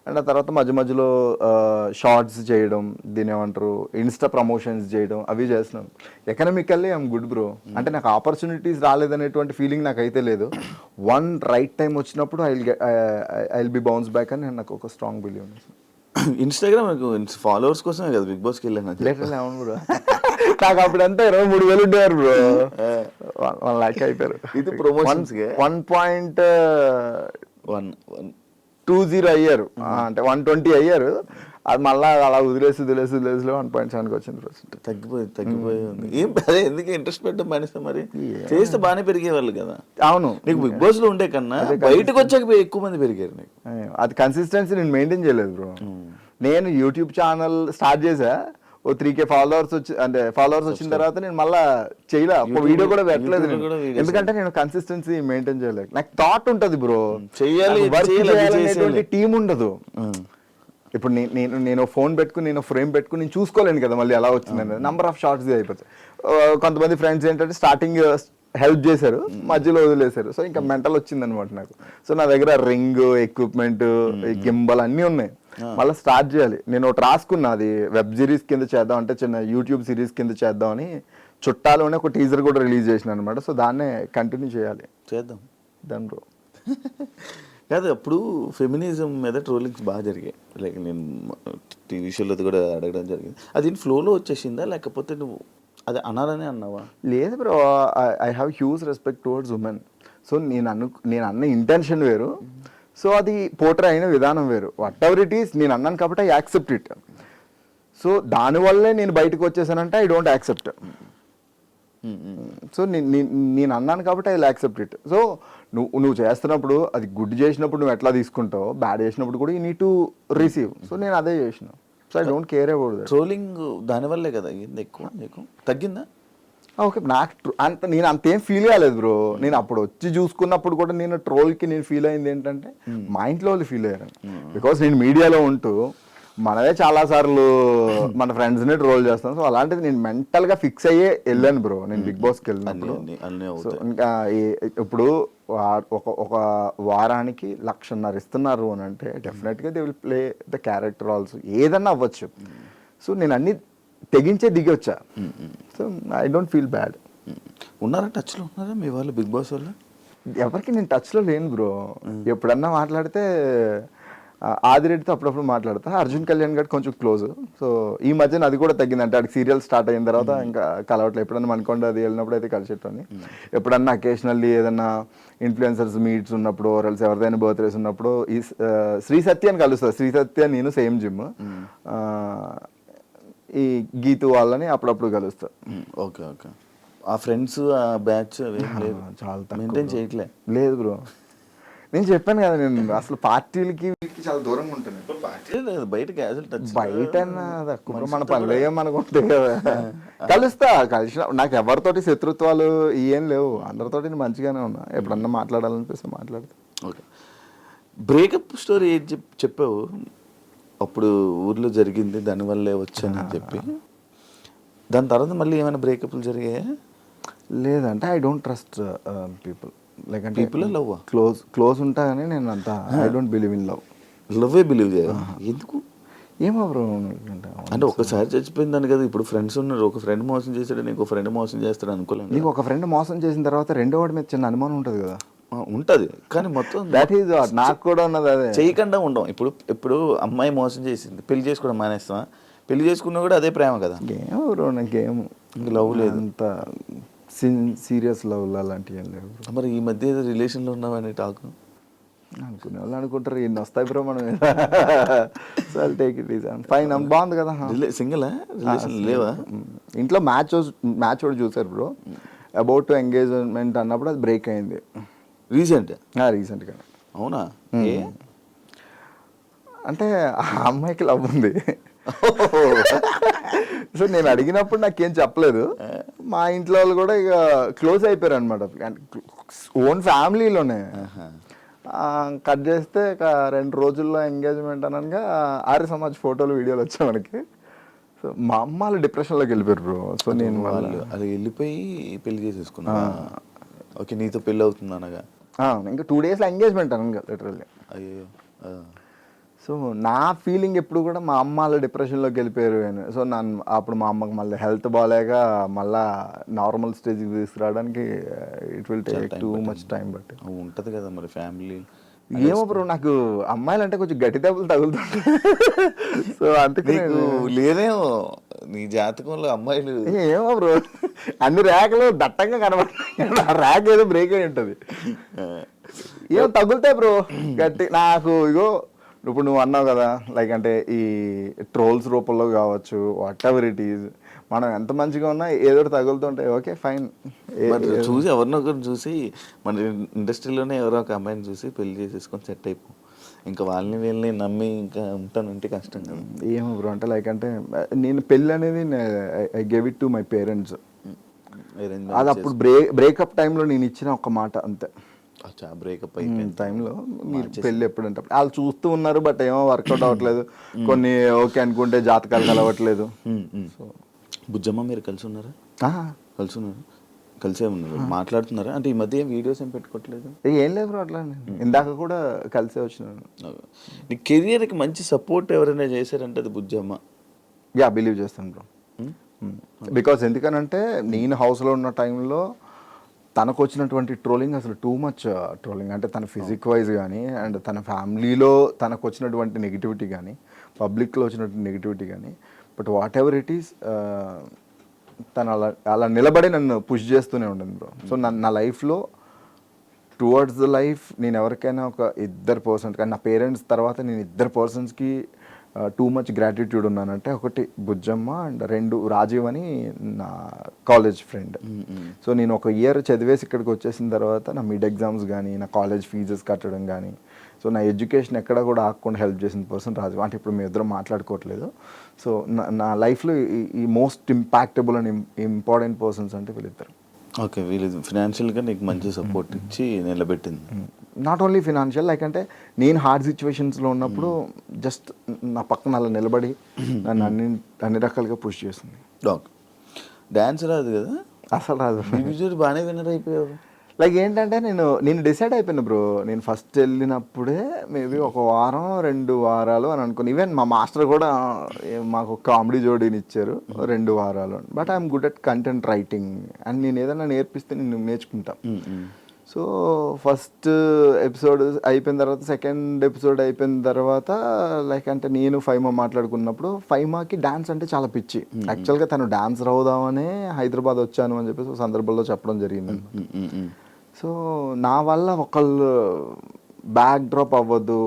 అండ్ ఆ తర్వాత మధ్యలో షార్ట్స్ చేయడం, దీని ఏమంటారు ఇన్స్టా ప్రమోషన్స్ చేయడం, అవి చేస్తున్నాను. Economically I'm good bro. అంటే నాకు ఆపర్చునిటీస్ రాలేదనేటువంటి ఫీలింగ్ నాకైతే లేదు. వన్ రైట్ టైం వచ్చినప్పుడు I will B bounce back అని నాకు ఒక స్ట్రాంగ్ బిలీవ్ ఉంది. ఇన్స్టాగ్రామ్ ఫాలోవర్స్ కోసమే కదా బిగ్ బాస్కి వెళ్ళాను. అవును బ్రో. నాకు అప్పుడు అంతా 23,000 ఉండేవారు బ్రో. 1 lakh అయిపోయారు. ఇది ప్రమోషన్స్ 1.20 అయ్యారు. అంటే 120 అయ్యారు. అది మళ్ళీ అలా వదిలేసి 1.7కి వచ్చింది రోజు. తగ్గిపోయి ఉంది. ఏం అదే ఎందుకు ఇంట్రెస్ట్ పెట్టడం మానేస్తా? మరి చేస్తే బాగానే పెరిగేవాళ్ళు కదా. అవును, నీకు బిగ్ బాస్ లో ఉండే కన్నా బయటకు వచ్చాక ఎక్కువ మంది పెరిగారు. నీకు అది కన్సిస్టెన్సీ నేను మెయింటైన్ చేయలేదు బ్రో. నేను యూట్యూబ్ ఛానల్ స్టార్ట్ చేసా, 3K ఫాలోవర్స్ వచ్చిన తర్వాత నేను మళ్ళీ చేయలే, వీడియో కూడా పెట్టలేదు. ఎందుకంటే నేను కన్సిస్టెన్సీ మెయింటైన్ చేయలేదు. నాకు థాట్ ఉంటుంది బ్రో, చేయాలి టీం ఉండదు. ఇప్పుడు నేను ఫోన్ పెట్టుకుని నేను ఫ్రేమ్ పెట్టుకుని నేను చూసుకోలేను కదా మళ్ళీ ఎలా వచ్చిందని. నంబర్ ఆఫ్ షార్ట్స్ అయిపోతాయి. కొంతమంది ఫ్రెండ్స్ ఏంటంటే స్టార్టింగ్ హెల్ప్ చేశారు, మధ్యలో వదిలేశారు. సో ఇంకా మెంటల్ వచ్చిందనమాట నాకు. సో నా దగ్గర రింగ్, ఎక్విప్మెంట్, గింబల్ అన్నీ ఉన్నాయి. మళ్ళీ స్టార్ట్ చేయాలి. నేను ఒకటి రాసుకున్నా, అది వెబ్ సిరీస్ కింద చేద్దాం, అంటే చిన్న యూట్యూబ్ సిరీస్ కింద చేద్దామని చుట్టాలోనే ఒక టీజర్ కూడా రిలీజ్ చేసిన అనమాట. సో దాన్నే కంటిన్యూ చేద్దాం దాని బ్రో. కాదు అప్పుడు ఫెమినిజం మీద ట్రోలింగ్స్ బాగా జరిగాయి. లైక్ నేను టీవీ షోలో కూడా అడగడం జరిగింది. అది ఫ్లోలో వచ్చేసిందా లేకపోతే నువ్వు అది అనాలని అన్నావా? లేదు bro, I have huge respect towards women. So నేను అన్న ఇంటెన్షన్ వేరు, సో అది పోట్రే అయిన విధానం వేరు. వాట్ ఎవర్ ఇట్ ఈస్, నేను అన్నాను కాబట్టి ఐ యాక్సెప్ట్ ఇట్. సో దానివల్లే నేను బయటకు వచ్చేసానంటే ఐ డోంట్ యాక్సెప్ట్. సో నేను అన్నాను కాబట్టి I will accept it. So నువ్వు చేస్తున్నప్పుడు అది గుడ్ చేసినప్పుడు నువ్వు ఎట్లా తీసుకుంటావు, బ్యాడ్ చేసినప్పుడు కూడా you need to receive. So నేను అదే చేసిన. So I don't care about that. Trolling దానివల్లే కదా ఎక్కువ నీకు తగ్గిందా? ఓకే, నాకు నేను అంతేం ఫీల్ కాలేదు బ్రో. నేను అప్పుడు వచ్చి చూసుకున్నప్పుడు కూడా నేను ట్రోల్కి నేను ఫీల్ అయింది ఏంటంటే మా ఇంట్లో వాళ్ళు ఫీల్ అయ్యారు. బికాస్ నేను మీడియాలో ఉంటూ మనదే చాలా సార్లు మన ఫ్రెండ్స్ని ట్రోల్ చేస్తాం. సో అలాంటిది నేను మెంటల్గా ఫిక్స్ అయ్యే వెళ్ళాను బ్రో నేను బిగ్ బాస్కి వెళ్ళినప్పుడు. సో ఇంకా ఇప్పుడు ఒక వారానికి 1,50,000 ఇస్తున్నారు అని అంటే డెఫినెట్గా they will play the character also, ఏదన్నా అవ్వచ్చు. సో నేను అన్ని తెగించే దిగి వచ్చా. So I don't feel bad. ఉన్నారా టచ్లో ఉన్నారా మీ వాళ్ళు బిగ్ బాస్ వాళ్ళు? ఎవరికి నేను టచ్లో లేను బ్రో. ఎప్పుడన్నా మాట్లాడితే ఆదిరెడ్డితో అప్పుడప్పుడు మాట్లాడతా. అర్జున్ కళ్యాణ్ గారు కొంచెం క్లోజ్. సో ఈ మధ్యన అది కూడా తగ్గిందంటే ఆడికి సీరియల్ స్టార్ట్ అయిన తర్వాత ఇంకా కలవట్లేదు. ఎప్పుడన్నా మనకొండ అది వెళ్ళినప్పుడు అయితే కలిసేటోని. ఎప్పుడన్నా అకేషనల్లీ ఏదన్నా ఇన్ఫ్లుయెన్సర్స్ మీట్స్ ఉన్నప్పుడు ఆర్ఎల్స్ ఎవరిదైనా బర్త్డేస్ ఉన్నప్పుడు ఈ శ్రీ సత్యాన్ని కలుస్తుంది. శ్రీ సత్య నేను సేమ్ జిమ్. ఈ గీతు వాళ్ళని అప్పుడప్పుడు కలుస్తా. Okay okay. ఆ ఫ్రెండ్స్ ఆ బ్యాచ్ అవేం లేదు, చాలా మెయింటైన్ చేయట్లే? లేదు బ్రో, నేను చెప్పాను కదా నేను అసలు పార్టీలకి వీటికి చాలా దూరంగా ఉంటాను. పార్టీ లేదు, బయట క్యాజువల్ టచ్. బయట తక్కువ మన పనులు మనకు ఉంటాయి కదా. కలుస్తా, కలిసిన నాకు ఎవరితోటి శత్రుత్వాలు ఏం లేవు. అందరితోటి నేను మంచిగానే ఉన్నా. ఎప్పుడన్నా మాట్లాడాలనిపిస్తే మాట్లాడతా. ఓకే. బ్రేకప్ స్టోరీ ఏం చెప్పావు అప్పుడు? ఊర్లో జరిగింది దానివల్లే వచ్చానని చెప్పి. దాని తర్వాత మళ్ళీ ఏమైనా బ్రేకప్లు జరిగాయా? లేదంటే I don't trust people. Like అంటే పీపుల్ లవ్ క్లోజ్ ఉంటా కానీ నేను అంతా I don't believe in love. లవ్వే బిలీవ్ చేయా? ఎందుకు? ఏమో బ్రో, అంటే ఒక్కసారి చచ్చిపోయిందని కదా. ఇప్పుడు ఫ్రెండ్స్ ఉన్నారు, ఒక ఫ్రెండ్ మోసం చేశాడు, ఇంకో ఫ్రెండ్ మోసం చేస్తాడు అనుకోలేను. నీకు ఒక ఫ్రెండ్ మోసం చేసిన తర్వాత రెండో వాడి మీద చిన్న అనుమానం ఉంటుంది కదా. ఉంటది, కానీ మొత్తం దట్ ఈజ్ నాకు కూడా ఉన్నది అదే. చేయకుండా ఉండం. ఇప్పుడు అమ్మాయి మోసం చేసింది, పెళ్లి చేసుకోవడం మానేస్తావా? పెళ్లి చేసుకున్నా కూడా అదే ప్రేమ కదా. ఏమో బ్రో, నాకేం లవ్ లేదు, అంత సీరియస్ లవ్ అలాంటివి ఏం లేవు. మరి ఈ మధ్య ఏదో రిలేషన్లో ఉన్నావని టాక్ అనుకునే వాళ్ళు అనుకుంటారు ఎన్ని వస్తాయి బ్రో మనం. So take it is fine. బాగుంది కదా. సింగిల్ రిలేషన్ లేవా? ఇంట్లో మ్యాచ్ కూడా చూసారు బ్రో. అబౌట్ టు ఎంగేజ్మెంట్ అన్నప్పుడు అది బ్రేక్ అయింది రీసెంట్గా. అవునా? అంటే ఆ అమ్మాయికి లవ్ ఉంది. సో నేను అడిగినప్పుడు నాకేం చెప్పలేదు. మా ఇంట్లో వాళ్ళు కూడా ఇక క్లోజ్ అయిపోయారు అనమాట. ఓన్ ఫ్యామిలీలోనే కట్ చేస్తే ఇక 2 రోజుల్లో ఎంగేజ్మెంట్ అనగా ఆర్య సమాజ్ ఫోటోలు వీడియోలు వచ్చాయి మనకి. సో మా అమ్మ వాళ్ళు డిప్రెషన్లోకి వెళ్ళిపోయారు బ్రో. సో నేను వాళ్ళు అది వెళ్ళిపోయి పెళ్లి చేసేసుకున్నా. ఓకే, నీతో పెళ్ళి అవుతుంది అనగా ఇంకా 2 daysలో ఎంగేజ్మెంట్ అనగా లిటరల్లీ. అయ్యో. సో నా ఫీలింగ్ ఎప్పుడు కూడా మా అమ్మ వాళ్ళు డిప్రెషన్లోకి వెళ్ళిపోయారు అని. సో అప్పుడు మా అమ్మకి మళ్ళీ హెల్త్ బాగాలేక మళ్ళీ నార్మల్ స్టేజ్కి తీసుకురావడానికి it will take too much time. But ఉంటుంది కదా మరి ఫ్యామిలీ. ఏమో బ్రో, నాకు అమ్మాయిలు అంటే కొంచెం గట్టి దెబ్బలు తగులుతుంటాయి. సో అందుకే లేదేమో నీ జాతకంలో అమ్మాయిలు. ఏమో బ్రో, అన్ని ర్యాక్లు దట్టంగా కనబడతాయి. ర్యాక్ ఏదో బ్రేక్ అయి ఉంటుంది. ఏమో తగులుతాయి బ్రో గట్టి. నాకు ఇగో ఇప్పుడు నువ్వు అన్నావు కదా, లైక్ అంటే ఈ ట్రోల్స్ రూపంలో కావచ్చు, వాట్ ఎవర్ ఇట్ ఈజ్, మనం ఎంత మంచిగా ఉన్నా ఏదో తగులుతుంటాయి. Okay fine. చూసి ఎవరినొకరు చూసి మన ఇండస్ట్రీలోనే ఎవరో ఒక అమ్మాయిని చూసి పెళ్లి చేసేసుకొని సెట్ అయిపో. ఇంకా వాళ్ళని వీళ్ళని నమ్మి ఇంకా ఉంటానంటే కష్టం కదా. ఏమో బ్రో, అంటే లైక్ అంటే నేను పెళ్ళి అనేది I gave it to my parents. అది అప్పుడు బ్రేకప్ టైంలో నేను ఇచ్చిన ఒక మాట అంతే. బ్రేకప్ టైంలో మీరు పెళ్ళి ఎప్పుడంటే వాళ్ళు చూస్తూ ఉన్నారు, బట్ ఏమో వర్కౌట్ అవ్వట్లేదు. కొన్ని ఓకే అనుకుంటే జాతకాలు కలవట్లేదు. సో బుజ్జమ్మ మీరు కలిసి ఉన్నారా? కలిసి ఉన్నారు, కలిసే ఉన్నారు, మాట్లాడుతున్నారా? అంటే ఈ మధ్య వీడియోస్ ఏం పెట్టుకోవట్లేదు? ఏం లేదు బ్రో, అట్లా ఇందాక కూడా కలిసే వచ్చినాను. నీ కెరియర్కి మంచి సపోర్ట్ ఎవరైనా చేశారంటే అది బుజ్జమ్మ. బిలీవ్ చేస్తాను బ్రో. బికాస్ ఎందుకనంటే నేను హౌస్లో ఉన్న టైంలో తనకు వచ్చినటువంటి ట్రోలింగ్ అసలు టూ మచ్ ట్రోలింగ్. అంటే తన ఫిజిక్ వైజ్ కానీ అండ్ తన ఫ్యామిలీలో తనకు వచ్చినటువంటి నెగిటివిటీ కానీ, పబ్లిక్లో వచ్చినటువంటి నెగిటివిటీ కానీ, but what ever it is తను అలా నిలబడి నన్ను పుష్ చేస్తూనే ఉండింది బ్రో. సో నా లైఫ్లో టువర్డ్స్ ద లైఫ్ నేను ఎవరికైనా ఒక 2 పర్సన్స్ కానీ నా పేరెంట్స్ తర్వాత నేను 2 పర్సన్స్కి టూ మచ్ గ్రాటిట్యూడ్ ఉన్నానంటే, ఒకటి బుజ్జమ్మ అండ్ 2 రాజీవ్ అని నా కాలేజ్ ఫ్రెండ్. సో నేను ఒక ఇయర్ చదివేసి ఇక్కడికి వచ్చేసిన తర్వాత నా మిడ్ ఎగ్జామ్స్ కానీ, నా కాలేజ్ ఫీజెస్ కట్టడం కానీ, సో నా ఎడ్యుకేషన్ ఎక్కడ కూడా ఆగకుండా హెల్ప్ చేసిన పర్సన్ రాజీవ్. అంటే ఇప్పుడు మేము ఇద్దరం మాట్లాడుకోవట్లేదు. సో నా లైఫ్లో ఈ most impactable and important persons అంటే వీళ్ళిద్దరు. ఓకే, వీళ్ళు ఫినాన్షియల్గా నీకు మంచి సపోర్ట్ ఇచ్చి నిలబెట్టింది. నాట్ ఓన్లీ ఫినాన్షియల్, లైక్ అంటే నేను హార్డ్ సిచ్యువేషన్స్లో ఉన్నప్పుడు జస్ట్ నా పక్కన అలా నిలబడి నన్ను అన్ని రకాలుగా పుష్ చేస్తుంది. ఓకే, డ్యాన్స్ రాదు కదా? అసలు రాదు. బాగానే విన్నర్ అయిపోయావు. లైక్ ఏంటంటే నేను డిసైడ్ అయిపోయినా బ్రో. నేను ఫస్ట్ వెళ్ళినప్పుడే మేబీ ఒక వారం 2 వారాలు అని అనుకుని. ఈవెన్ మా మాస్టర్ కూడా మాకు కామెడీ జోడీని ఇచ్చారు 2 వారాలు. But I'm good at content writing and నేను ఏదైనా నేర్పిస్తే నేను నేర్చుకుంటా. సో ఫస్ట్ ఎపిసోడ్ అయిపోయిన తర్వాత సెకండ్ ఎపిసోడ్ అయిపోయిన తర్వాత లైక్ అంటే నేను ఫైమా మాట్లాడుకున్నప్పుడు ఫైమాకి డాన్స్ అంటే చాలా పిచ్చి. యాక్చువల్గా తను డాన్సర్ అవుదామనే హైదరాబాద్ వచ్చాను అని చెప్పేసి ఒక సందర్భంలో చెప్పడం జరిగింది. సో నా వల్ల ఒకళ్ళు బ్యాక్ డ్రాప్ అవ్వద్దు,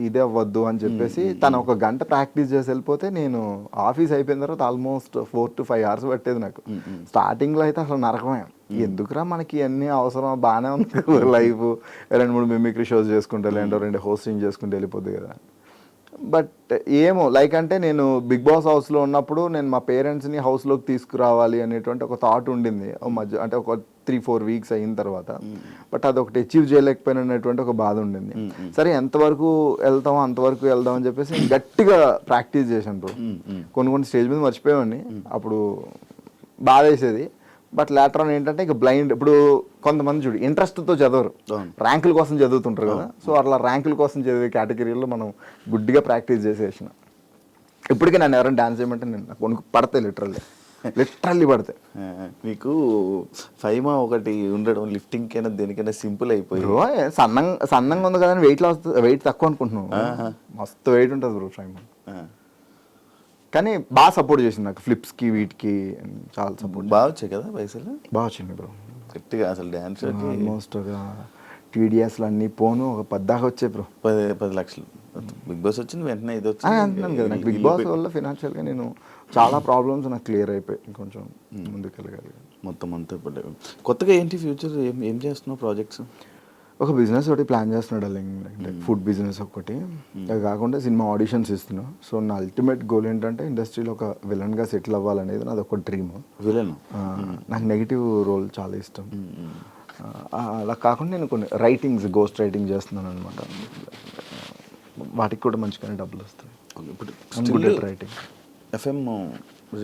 ఇదే అవ్వద్దు అని చెప్పేసి తను ఒక గంట ప్రాక్టీస్ చేసి వెళ్ళిపోతే నేను ఆఫీస్ అయిపోయిన తర్వాత ఆల్మోస్ట్ 4 to 5 hours పట్టేది నాకు. స్టార్టింగ్లో అయితే అసలు నరకమే. ఎందుకురా మనకి అన్నీ అవసరం, బాగానే ఉంది లైఫ్, 2-3 మిమిక్రీ షోస్ చేసుకుంటే లేదంటే 2 హోస్టింగ్ చేసుకుంటే వెళ్ళిపోద్ది కదా. బట్ ఏమో లైక్ అంటే నేను బిగ్ బాస్ హౌస్లో ఉన్నప్పుడు నేను మా పేరెంట్స్ని హౌస్లోకి తీసుకురావాలి అనేటువంటి ఒక థాట్ ఉండింది మధ్య, అంటే ఒక 3-4 weeks అయిన తర్వాత. బట్ అదొకటి అచీవ్ చేయలేకపోయినా అనేటువంటి ఒక బాధ ఉండింది. సరే ఎంతవరకు వెళ్తామో అంతవరకు వెళ్దాం అని చెప్పేసి గట్టిగా ప్రాక్టీస్ చేశాను బ్రో. కొన్ని స్టేజ్ మీద మర్చిపోయేవాడిని, అప్పుడు బాధ వేసేది. బట్ లేటర్ ఆన్ ఏంటంటే ఇక బ్లైండ్. ఇప్పుడు కొంతమంది చూడు ఇంట్రెస్ట్తో చదవరు, ర్యాంకుల కోసం చదువుతుంటారు కదా. సో అట్లా ర్యాంకుల కోసం చదివే కేటగిరీలో మనం గుడ్డిగా ప్రాక్టీస్ చేసేసిన. ఇప్పటికే నన్ను ఎవరైనా డాన్స్ చేయమంటే నేను కొనుక్కు పడతాయి, లిటరల్లీ పడతాయి. మీకు ఫైమా ఒకటి ఉండడం లిఫ్టింగ్ కైనా దేనికైనా సింపుల్ అయిపోయి. బ్రో సన్నంగా ఉంది కదా, వెయిట్ తక్కువ అనుకుంటున్నావు. మస్తు వెయిట్ ఉంటుంది బ్రో ఫైమా. కానీ బాగా సపోర్ట్ చేసింది నాకు ఫ్లిప్స్కి వీటికి చాలా సపోర్ట్. బాగా వచ్చాయి కదా పైసలు, బాగా వచ్చింది బ్రో గట్టిగా. అసలు డ్యాన్స్ ఆల్మోస్ట్ ఒక TDSలు అన్నీ పోను ఒక 10 దాకా వచ్చాయి బ్రో. 10 లక్షలు. బిగ్ బాస్ వచ్చింది వెంటనే ఇది అంటున్నాను కదా, నాకు బిగ్ బాస్ వల్ల ఫినాన్షియల్గా నేను చాలా ప్రాబ్లమ్స్ నాకు క్లియర్ అయిపోయి కొంచెం ముందుకు వెళ్ళగలిగాను. మొత్తం అంతా పడ్డాయి. కొత్తగా ఏంటి ఫ్యూచర్ ఏం చేస్తున్నావు ప్రాజెక్ట్స్? ఒక బిజినెస్ ఒకటి ప్లాన్ చేస్తున్నాడు అంటే ఫుడ్ బిజినెస్ ఒకటి. అది కాకుండా సినిమా ఆడిషన్స్ ఇస్తున్నా. సో నా అల్టిమేట్ గోల్ ఏంటంటే ఇండస్ట్రీలో ఒక విలన్గా సెటిల్ అవ్వాలనేది నాది ఒక డ్రీమ్. విలన్ నాకు నెగిటివ్ రోల్ చాలా ఇష్టం. అలా కాకుండా నేను కొన్ని గోస్ట్ రైటింగ్ చేస్తున్నాను అనమాట. వాటికి కూడా మంచిగానే డబ్బులు వస్తాయి. ఇప్పుడు రైటింగ్ FM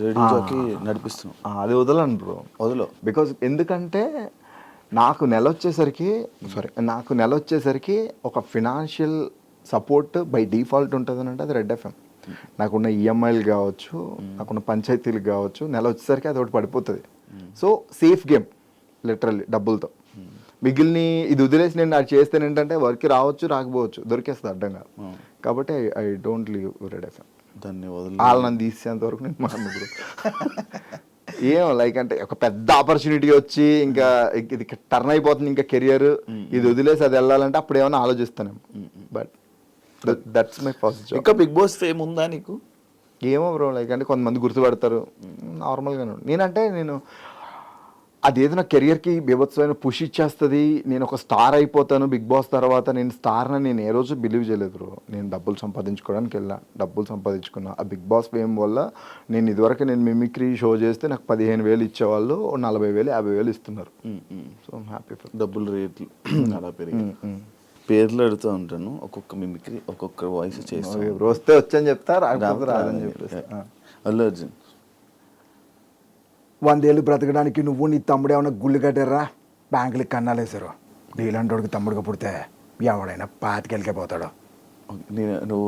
రేడియోకి నడిపిస్తున్నాం. అది వదలను బ్రో, బికాజ్ ఎందుకంటే నాకు నెల వచ్చేసరికి ఒక ఫినాన్షియల్ సపోర్ట్ బై డిఫాల్ట్ ఉంటుంది అని అంటే అది రెడ్ FM. నాకున్న EMIలు కావచ్చు, నాకున్న పంచాయతీలు కావచ్చు, నెల వచ్చేసరికి అది ఒకటి పడిపోతుంది. సో సేఫ్ గేమ్ లిటరల్లీ డబ్బులతో. మిగిలిన ఇది వదిలేసి నేను అది చేస్తే ఏంటంటే వర్క్ రావచ్చు రాకపోవచ్చు, దొరికేస్తుంది అడ్డంగా. కాబట్టి I don't leave red FM. దాన్ని వాళ్ళు నన్ను తీసేంత వరకు నేను మాట్లాడు. ఏం లైక్ అంటే ఒక పెద్ద ఆపర్చునిటీ వచ్చి ఇంకా ఇది టర్న్ అయిపోతుంది ఇంకా కెరియర్, ఇది వదిలేసి అది వెళ్ళాలంటే అప్పుడు ఏమైనా ఆలోచిస్తాను. But that's my first job. ఇంకా బిగ్ బాస్ ఫేమ్ ఉందా నీకు? ఏమో బ్రో, లైక్ అంటే కొంతమంది గుర్తుపడతారు నార్మల్గానే. నేను అదేదో నా కెరియర్కి బీభత్సమైన పుష్ ఇచ్చేస్తుంది, నేను ఒక స్టార్ అయిపోతాను బిగ్ బాస్ తర్వాత. నేను స్టార్ అని నేను ఏ రోజు బిలీవ్ చేయలేదు బ్రో. నేను డబ్బులు సంపాదించుకోవడానికి డబ్బులు సంపాదించుకున్నా. ఆ బిగ్ బాస్ ఫేమ్ వల్ల నేను ఇదివరకు నేను మిమిక్రీ షో చేస్తే నాకు 15,000 ఇచ్చేవాళ్ళు, 40,000 50,000 ఇస్తున్నారు. సో హ్యాపీ ఫర్ డబ్బులు రేట్లు అలా పెరిగి. పేర్లు అడుగుతూ ఉంటాను, ఒక్కొక్క మిమిక్రీ ఒక్కొక్క వాయిస్ చేస్తాను. వస్తే వచ్చని చెప్తా, రాదని చెప్పేసి. అల్లు అర్జున్ 100 ఏళ్ళు బ్రతకడానికి నువ్వు నీ తమ్ముడు ఏమైనా గుళ్ళు కట్టారా, బ్యాంకులకి కన్నాలేసారు. నీలాంటి వాడికి తమ్ముడుగా పుడితే ఎవడైనా 25 పోతాడు. నువ్వు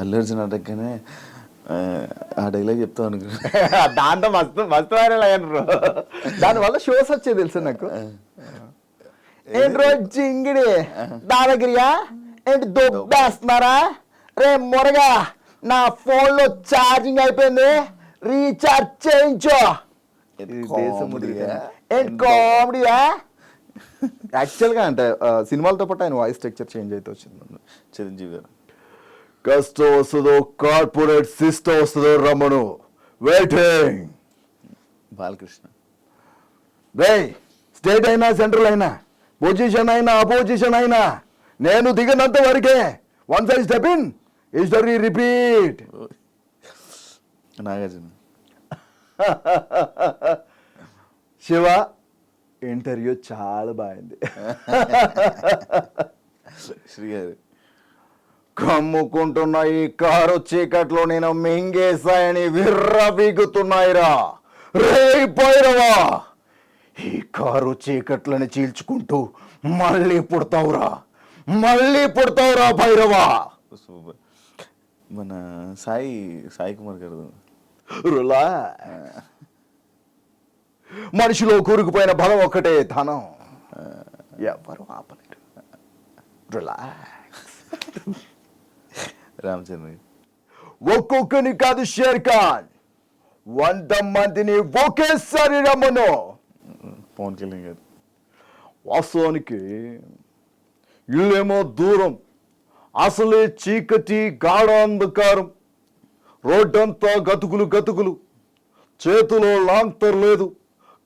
అల్లు అర్జున్ అడగగానే ఆ డైలాగ్ చెప్తావు అనుకో. దాంతో మస్తు వైరల్ అయ్యాను బ్రో. దానివల్ల షోస్ వచ్చేది తెలుసు నాకు. ఏంటి రోజు జింగిడి దాదాగిరియా ఏంటి దొబ్బేస్తున్నారా రే మొరగా, నా ఫోన్లో ఛార్జింగ్ అయిపోయింది, రీఛార్జ్ చేయించో. కామెడీయా యాక్చువల్గా అంటే సినిమాలతో పాటు ఆయన వాయిస్ స్ట్రక్చర్ చేంజ్ అయితే వచ్చింది. చిరంజీవి గారు కష్టం వస్తుందో కార్పొరేట్ సిస్టమ్ వస్తుందో రమ్మను వెయిటింగ్. బాలకృష్ణ స్టేట్ అయినా సెంట్రల్ అయినా పొజిషన్ అయినా అపోజిషన్ అయినా నేను దిగినంత వరకే. Once I step in history repeat. Nagarjuna Shiva interview చాలా బాగుంది. శ్రీగారు కమ్ముకుంటున్న ఈ కారు చీకట్లో నేను మింగేశాయని విర్ర బీగుతున్నాయిరా రే పోయిరవా. ఈ కారు చీకట్లని చీల్చుకుంటూ మళ్ళీ పుడతావురా భైరవా. సూపర్. మన సాయి కుమార్ గారు రులా మనిషిలో కూరుకుపోయిన బలం ఒక్కటే ధనం, ఎవరు ఆపలేరు. రిలాక్స్. రామచంద్ర గారు ఒక్కొక్కని కాదు షేర్ ఖాన్, 100 మందిని ఒకేసారి రమ్మను. పవన్ కళ్యాణ్ గారు వాస్తవానికి ఇల్లేమో దూరం, అసలే చీకటి గాఢ అంధకారం, రోడ్డంతా గతుకులు, చేతిలో లాంతర్ లేదు,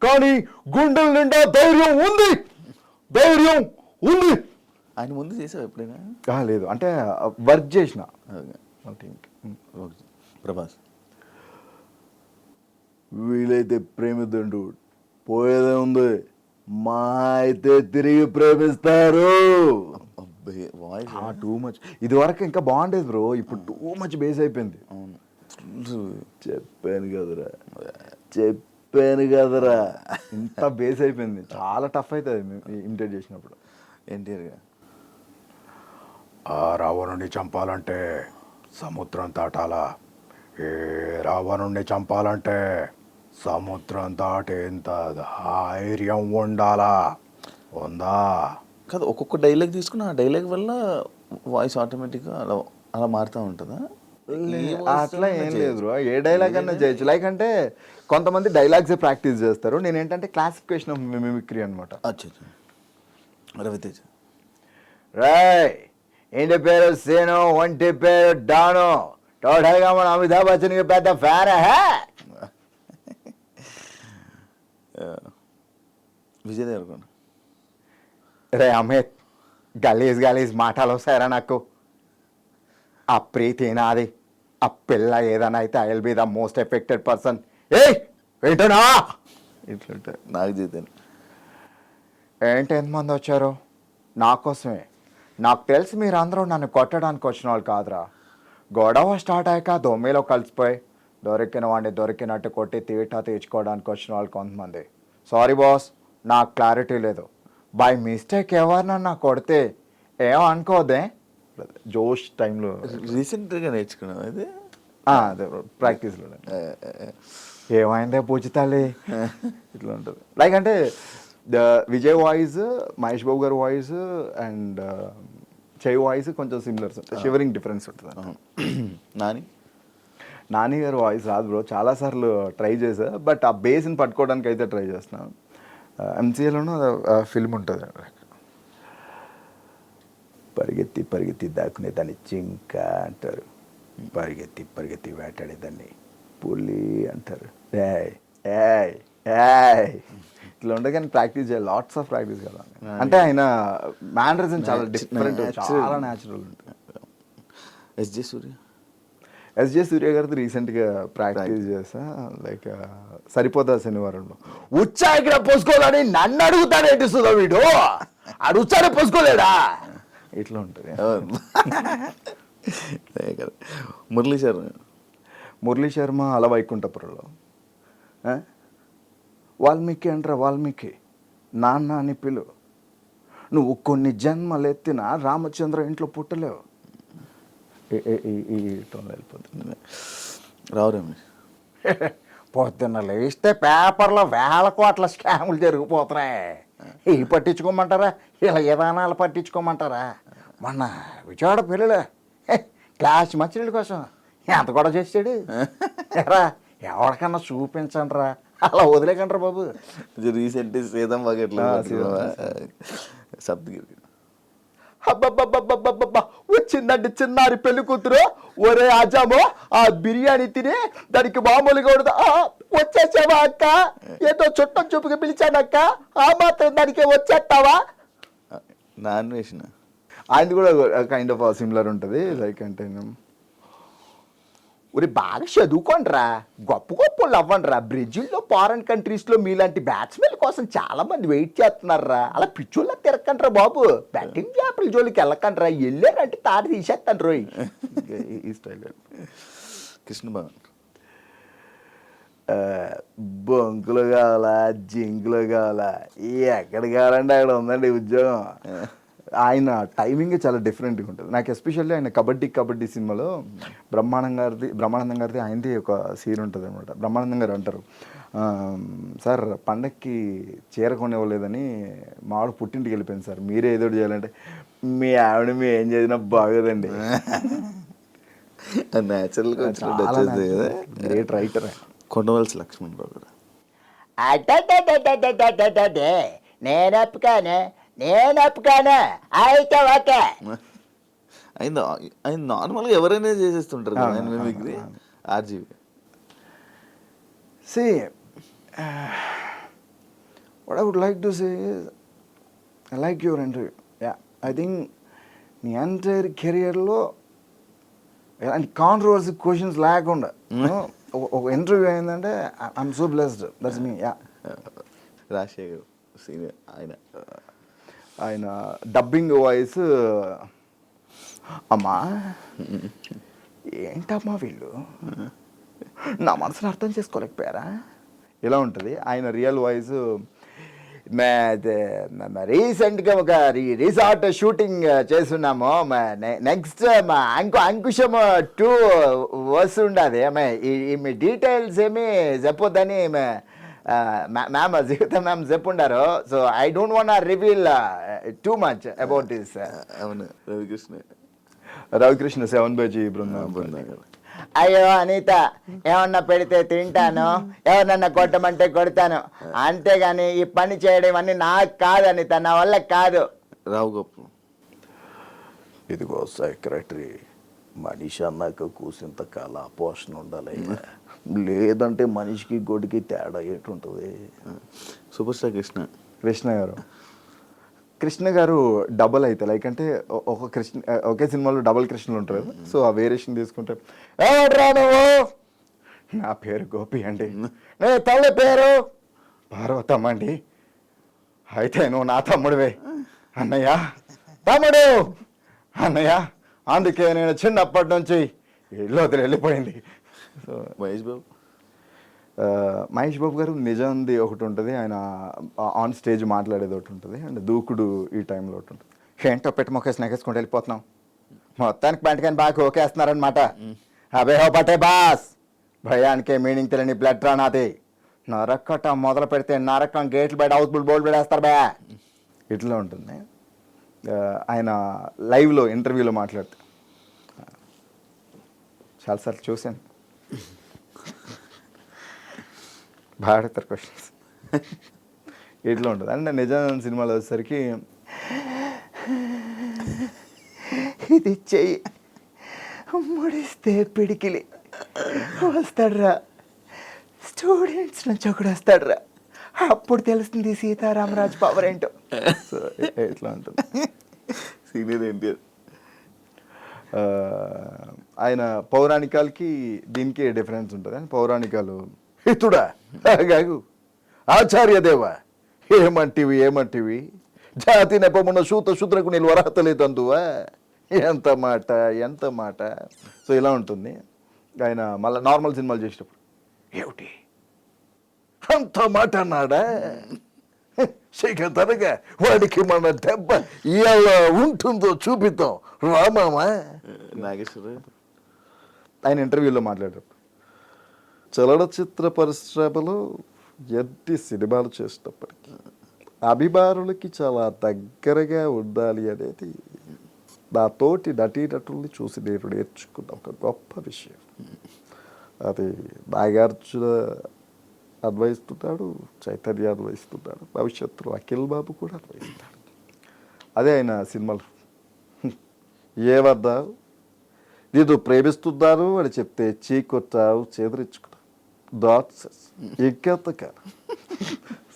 కానీ గుండెల నిండా ధైర్యం ఉంది. ఆయన ముందు చేసావు ఎప్పుడైనా? లేదు, అంటే వర్క్ చేసిన ప్రభాస్ వీలైతే ప్రేమిద్దండు, పోయేదే ఉంది, మా అయితే తిరిగి ప్రేమిస్తారు. అబ్బాయి వాయిస్ టూ మచ్. ఇది వరకు ఇంకా బాగుండేది బ్రో, ఇప్పుడు టూ మచ్ బేస్ అయిపోయింది. అవును. చెప్పాను కదరా ఇంత బేస్ అయిపోయింది, చాలా టఫ్ అవుతుంది ఇమిటేట్ చేసినప్పుడు. ఎన్టీఆర్ గారు ఆ రావణుని చంపాలంటే సముద్రం దాటాలా, ఏ రావణుణ్ణి చంపాలంటే సముద్రం దాటేంత ధైర్యం ఉండాలా, ఉందా? కాదు, ఒక్కొక్క డైలాగ్ తీసుకుని ఆ డైలాగ్ వల్ల వాయిస్ ఆటోమేటిక్గా అలా మారుతూ ఉంటుందా? అట్లా ఏం లేదు బ్రో, ఏ డైలాగ్ అన్నా చేయొచ్చు. లైక్ అంటే కొంతమంది డైలాగ్సే ప్రాక్టీస్ చేస్తారు, నేను ఏంటంటే క్లాసిఫికేషన్ ఆఫ్ మిమిక్రీ అనమాట. అచ్చా రవితేజ రాయ్ ఇంటి పేరు సేను, ఒంటి పేరు డాను, టోటల్గా మన అమితాబ్ బచ్చన్కి పెద్ద ఫ్యాన్. విజయ్ దేవరకొండ రే అమిత్, గలీజ్ మాటలు వస్తాయరా నాకు. ఆ ప్రీతి నాది, ఆ పిల్ల ఏదైనా అయితే I will be the most affected person. ఏంటనా ఇట్లుంటారు. నాకు జీతాను ఏంటి ఎంతమంది వచ్చారు నా కోసమే? నాకు తెలిసి మీరు అందరూ నన్ను కొట్టడానికి వచ్చిన వాళ్ళు కాదురా. గొడవ స్టార్ట్ అయ్యాక దొమ్మిలో కలిసిపోయి దొరికిన వాడిని దొరికినట్టు కొట్టి తీర్చుకోవడానికి వచ్చిన వాళ్ళు కొంతమంది. సారీ బాస్, నాకు క్లారిటీ లేదు. బై మిస్టేక్ ఎవరినన్నా కొడితే ఏమనుకోదే. జోష్ టైంలో రీసెంట్గా నేర్చుకున్నాం అది. అదే ప్రాక్టీస్లో ఏమైందే పూజితాలి ఇట్లా ఉంటుంది. లైక్ అంటే విజయ్ వాయిస్, మహేష్ బాబు గారి వాయిస్ అండ్ చెయ్యి వాయిస్ కొంచెం సిమిలర్స్ ఉంటాయి, షివరింగ్ డిఫరెన్స్ ఉంటుంది. నాని గారి వాయిస్ రాదు బ్రో, చాలాసార్లు ట్రై చేసా, బట్ ఆ బేస్ని పట్టుకోవడానికి అయితే ట్రై చేస్తున్నాను. ఎంసీఏలోనూ ఫిల్మ్ ఉంటుంది, పరిగెత్తి దాక్కునే దాన్ని జింక అంటారు, పరిగెత్తి వేటాడేదాన్ని పులి అంటారు. ఇట్లా ఉండే కానీ ప్రాక్టీస్ చేయాలి, లాట్స్ ఆఫ్ ప్రాక్టీస్ కదా. అంటే ఆయన మేనరిజం చాలా డిఫరెంట్, చాలా న్యాచురల్ ఉంటుంది. ఎస్జే సూర్య గారితో రీసెంట్గా ప్రాక్టీస్ చేసా. లైక్ సరిపోతా శనివారంలో ఉచ్చాయికి పోసుకోవాలని నన్ను అడుగుతాడేంటి సుధా వీడు, అడుగుతాడే పోసుకోలేడా? ఇట్లా ఉంటుంది. మురళీ శర్మ అలా వైకుంఠపురంలో వాల్మీకి అంటారా, వాల్మీకి నాన్న అని పిలు, నువ్వు కొన్ని జన్మలెత్తిన రామచంద్ర ఇంట్లో పుట్టలేవు. ఈ టోన్లో వెళ్ళిపోతుంది. రావురేమి పొద్దున్న లేస్తే పేపర్లో వేల కోట్ల స్కాములు జరిగిపోతున్నాయి. ఇవి పట్టించుకోమంటారా, ఇలా విధానాలు పట్టించుకోమంటారా? మొన్న విజయవాడ పెళ్ళిలే క్లాస్ మచ్చినీళ్ళ కోసం ఎంత కూడా చేసాడు ఎరా, ఎవరికన్నా చూపించండి రా, అలా వదిలేకండ్రా బాబు. రీసెంట్ సీతం బకెట్లో సప్తగిరి అబ్బబ్బబ్బబ్బబ్బబ్బా, వచ్చిందండి చిన్నారి పెళ్లి కూతురు. ఒరే ఆజామో, ఆ బిర్యానీ తిని దానికి మామూలుగా ఉండదు. వచ్చేసావా అక్క, ఏదో చుట్టం చూపుగా పిలిచానక్క, ఆ మాత్రం దానికి వచ్చేస్తావా? నాన్ వేసిన ఆయనది కూడా కైండ్ ఆఫ్ సిమిలర్ ఉంటుంది. లైక్ అంటే ఒరే బాగా చదువుకోండిరా, గొప్ప వాళ్ళు అవ్వండిరా. బ్రెజిల్లో ఫారెన్ కంట్రీస్లో మీలాంటి బ్యాట్స్మెన్ కోసం చాలా మంది వెయిట్ చేస్తున్నారా. అలా పిచ్చోళ్ళ తిరగకండ్రా బాబు, బ్యాటింగ్ చేపల జోలికి వెళ్ళకండ్రా, వెళ్ళారంటే తాడు తీసేస్తాను రోయ్. ఈ స్టైల్ కృష్ణ భగవాన్ బొంకులు కావాలా జింకులు కావాలా ఎక్కడ కావాలంటే అక్కడ ఉందండి ఉద్యోగం. ఆయన టైమింగ్ చాలా డిఫరెంట్గా ఉంటుంది. నాకు ఎస్పెషల్లీ ఆయన కబడ్డీ సినిమాలో బ్రహ్మానందం గారిది ఆయనది ఒక సీన్ ఉంటుంది అనమాట. బ్రహ్మానందం గారు అంటారు, సార్ పండక్కి చీర కొనివ్వలేదని మావాడు పుట్టింటికి వెళ్ళిపోయింది సార్, మీరే ఏదో చేయాలంటే మీ ఆవిడ మీ ఏం చేసినా బాగోదండి. న్యాచురల్గా గ్రేట్ రైటర్. కొండవలసి లక్ష్మణరావు గారు. అడ్డే నేను ఒప్పుకాను అయితే ఓకే. ఆయన నార్మల్గా ఎవరైనా చేసేస్తుంటారు కదా ఆయన mimicry. RGV See, what I would like to say is, I like your interview. Yeah, I think నీ ఎంటైర్ కెరియర్లో ఎలాంటి కాంట్రవర్సీ క్వశ్చన్స్ లేకుండా ఒక ఇంటర్వ్యూ అయిందంటే I'm so blessed. That's me. Yeah, Rajasekhar senior ఆయన డబ్బింగ్ వాయిస్, అమ్మా ఏంటమ్మా వీళ్ళు నా మనసుని అర్థం చేసుకోలేకపోయారా, ఇలా ఉంటుంది. ఆయన రియల్ వాయిస్ రీసెంట్గా ఒక రిసార్ట్ షూటింగ్ చేస్తున్నాము. నెక్స్ట్ మా అంకుశం 2 వస్తుండది. మీ డీటెయిల్స్ ఏమి చెప్పొద్దని మ్యామ్ జీవిత మ్యామ్ చెప్పుండారు. So I don't want reveal too much about this. అవును, రవికృష్ణ 7BG బృందం. అయ్యో అనిత, ఏమన్నా పెడితే తింటాను, ఎవరినన్నా కొట్టమంటే కొడతాను, అంతేగాని ఈ పని చేయడం అన్నీ నాకు కాదు అనిత, నా వల్ల కాదు. రావు గొప్ప. ఇదిగో సెక్రటరీ, మనిషి అన్నాక కూసింత కాల పోషణ ఉండాలి, లేదంటే మనిషికి గొడికి తేడా ఏటుంటుంది. సూపర్ స్టార్ కృష్ణ గారు డబల్ అయితే లైక్ అంటే ఒకే సినిమాలో డబల్ కృష్ణలు ఉంటారు. సో ఆ వేరియేషన్ తీసుకుంటే, ఏడ్రా నువ్వు? నా పేరు గోపి అండి. నీ తల్లి పేరు? పార్వతమ్మ అండి. అయితే నువ్వు నా తమ్ముడివే అన్నయ్య. తమ్ముడు అన్నయ్య, అందుకే నేను చిన్నప్పటి నుంచి ఇల్లు వదిలి వెళ్ళిపోయింది. సో మహేష్ బాబు గారు నిజంది ఒకటి ఉంటుంది, ఆయన ఆన్ స్టేజ్ మాట్లాడేది ఒకటి ఉంటుంది, అండ్ దూకుడు ఈ టైంలో ఒకటి ఉంటుంది. ఏంటో పెట్టి మొక్కేసి నెగేసుకుంటూ వెళ్ళిపోతున్నాం, మొత్తానికి పంటకాని బాగా ఓకేస్తున్నారనమాట. అబే హో పట్టే బాస్, భయానికే మీనింగ్ తెలియని బ్లడ్ రా నాది. నరకట మొదలు పెడితే నరకం గేట్లు బయట హౌస్ఫుల్ బోల్డ్ పెడేస్తారు బే. ఇట్లా ఉంటుంది. ఆయన లైవ్లో ఇంటర్వ్యూలో మాట్లాడితే చాలాసార్లు చూశాను. బాగా అడుగుతారు క్వశ్చన్స్. ఇట్లా ఉంటుంది. అంటే నిజం సినిమాలో వచ్చేసరికి ఇది చెయ్యి ముడిస్తే పిడికిలి వస్తాడురా, స్టూడెంట్స్ నుంచి ఒకడు వస్తాడురా, అప్పుడు తెలుస్తుంది సీతారామరాజు పవర్ ఏంటో. సో ఇట్లా ఉంటుంది. సీనియర్ ఎన్టీఆర్. ఆయన పౌరాణికాలకి దీనికి డిఫరెన్స్ ఉంటుంది. అని పౌరాణికాలు హితుడా గాగు ఆచార్యదేవ ఏమంటివి జాతి నెపమున్న శూద్రకు నేను అర్హత లేదందువా, ఎంత మాట. సో ఇలా ఉంటుంది. ఆయన మళ్ళీ నార్మల్ సినిమాలు చేసేటప్పుడు ఏమిటి అంత మాట అన్నాడా, తనగా వాడికి మన దెబ్బ ఎలా ఉంటుందో చూపిద్దాం రామామా. నాగేశ్వర ఆయన ఇంటర్వ్యూలో మాట్లాడారు, చలనచిత్ర పరిశ్రమలో ఎన్ని సినిమాలు చేసేటప్పటికీ అభిమానులకి చాలా దగ్గరగా ఉండాలి అనేది నా తోటి నటీనటుల్ని చూసి నేను నేర్చుకున్న ఒక గొప్ప విషయం. అది నాగార్జున అన్వయిస్తున్నాడు, చైతన్య అన్వయిస్తున్నాడు, భవిష్యత్తులో అఖిల్ బాబు కూడా అన్వయిస్తాడు. అదే ఆయన సినిమాలు. ఏమన్నా నేను ప్రేమిస్తున్నాను అని చెప్తే చీకొట్టావు చేదరించుకున్నావు, ఇంకెంతకాలం.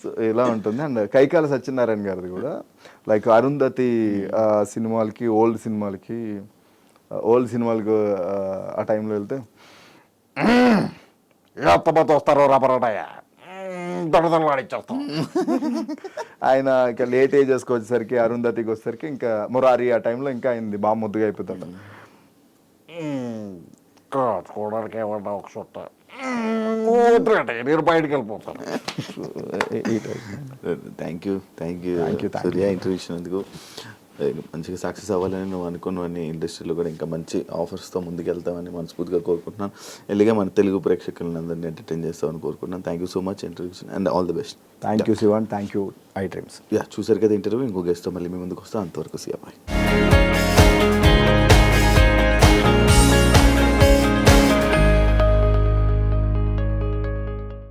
సో ఇలా ఉంటుంది. అండ్ కైకాల సత్యనారాయణ గారిది కూడా లైక్ అరుంధతి సినిమాలకి ఓల్డ్ సినిమాలకు ఆ టైంలో వెళ్తే ఎంతమంది వస్తారో రబరటయ్య దొడదలాడిచ్చేస్తాం. ఆయన ఇంకా లేట్ ఏజెస్కి వచ్చేసరికి అరుంధతికి వచ్చేసరికి ఇంకా మురారి ఆ టైంలో ఇంకా అయింది బాగా ముద్దుగా అయిపోతాడు. చూడడానికి ఏమన్నా ఒక చుట్ట స్మూత్గా నేను బయటకు వెళ్ళిపోతాను. థ్యాంక్ యూ సూర్య ఇంటర్వ్యూ ఇచ్చినందుకు. మంచిగా సక్సెస్ అవ్వాలని నువ్వు అనుకున్నవన్నీ ఇండస్ట్రీలో కూడా ఇంకా మంచి ఆఫర్స్తో ముందుకెళ్తామని మనస్ఫూర్తిగా కోరుకుంటున్నాను. ఎల్లిగా మన తెలుగు ప్రేక్షకులను అందరినీ ఎంటర్టైన్ చేస్తామని కోరుకుంటున్నాను. Thank you so much interview and all the best. Thank you Sivan, thank you iDreams. చూసారు కదా ఇంటర్వ్యూ. ఇంకో గెస్ట్తో మళ్ళీ మీ ముందుకు వస్తాం. అంతవరకు సియా బాయ్.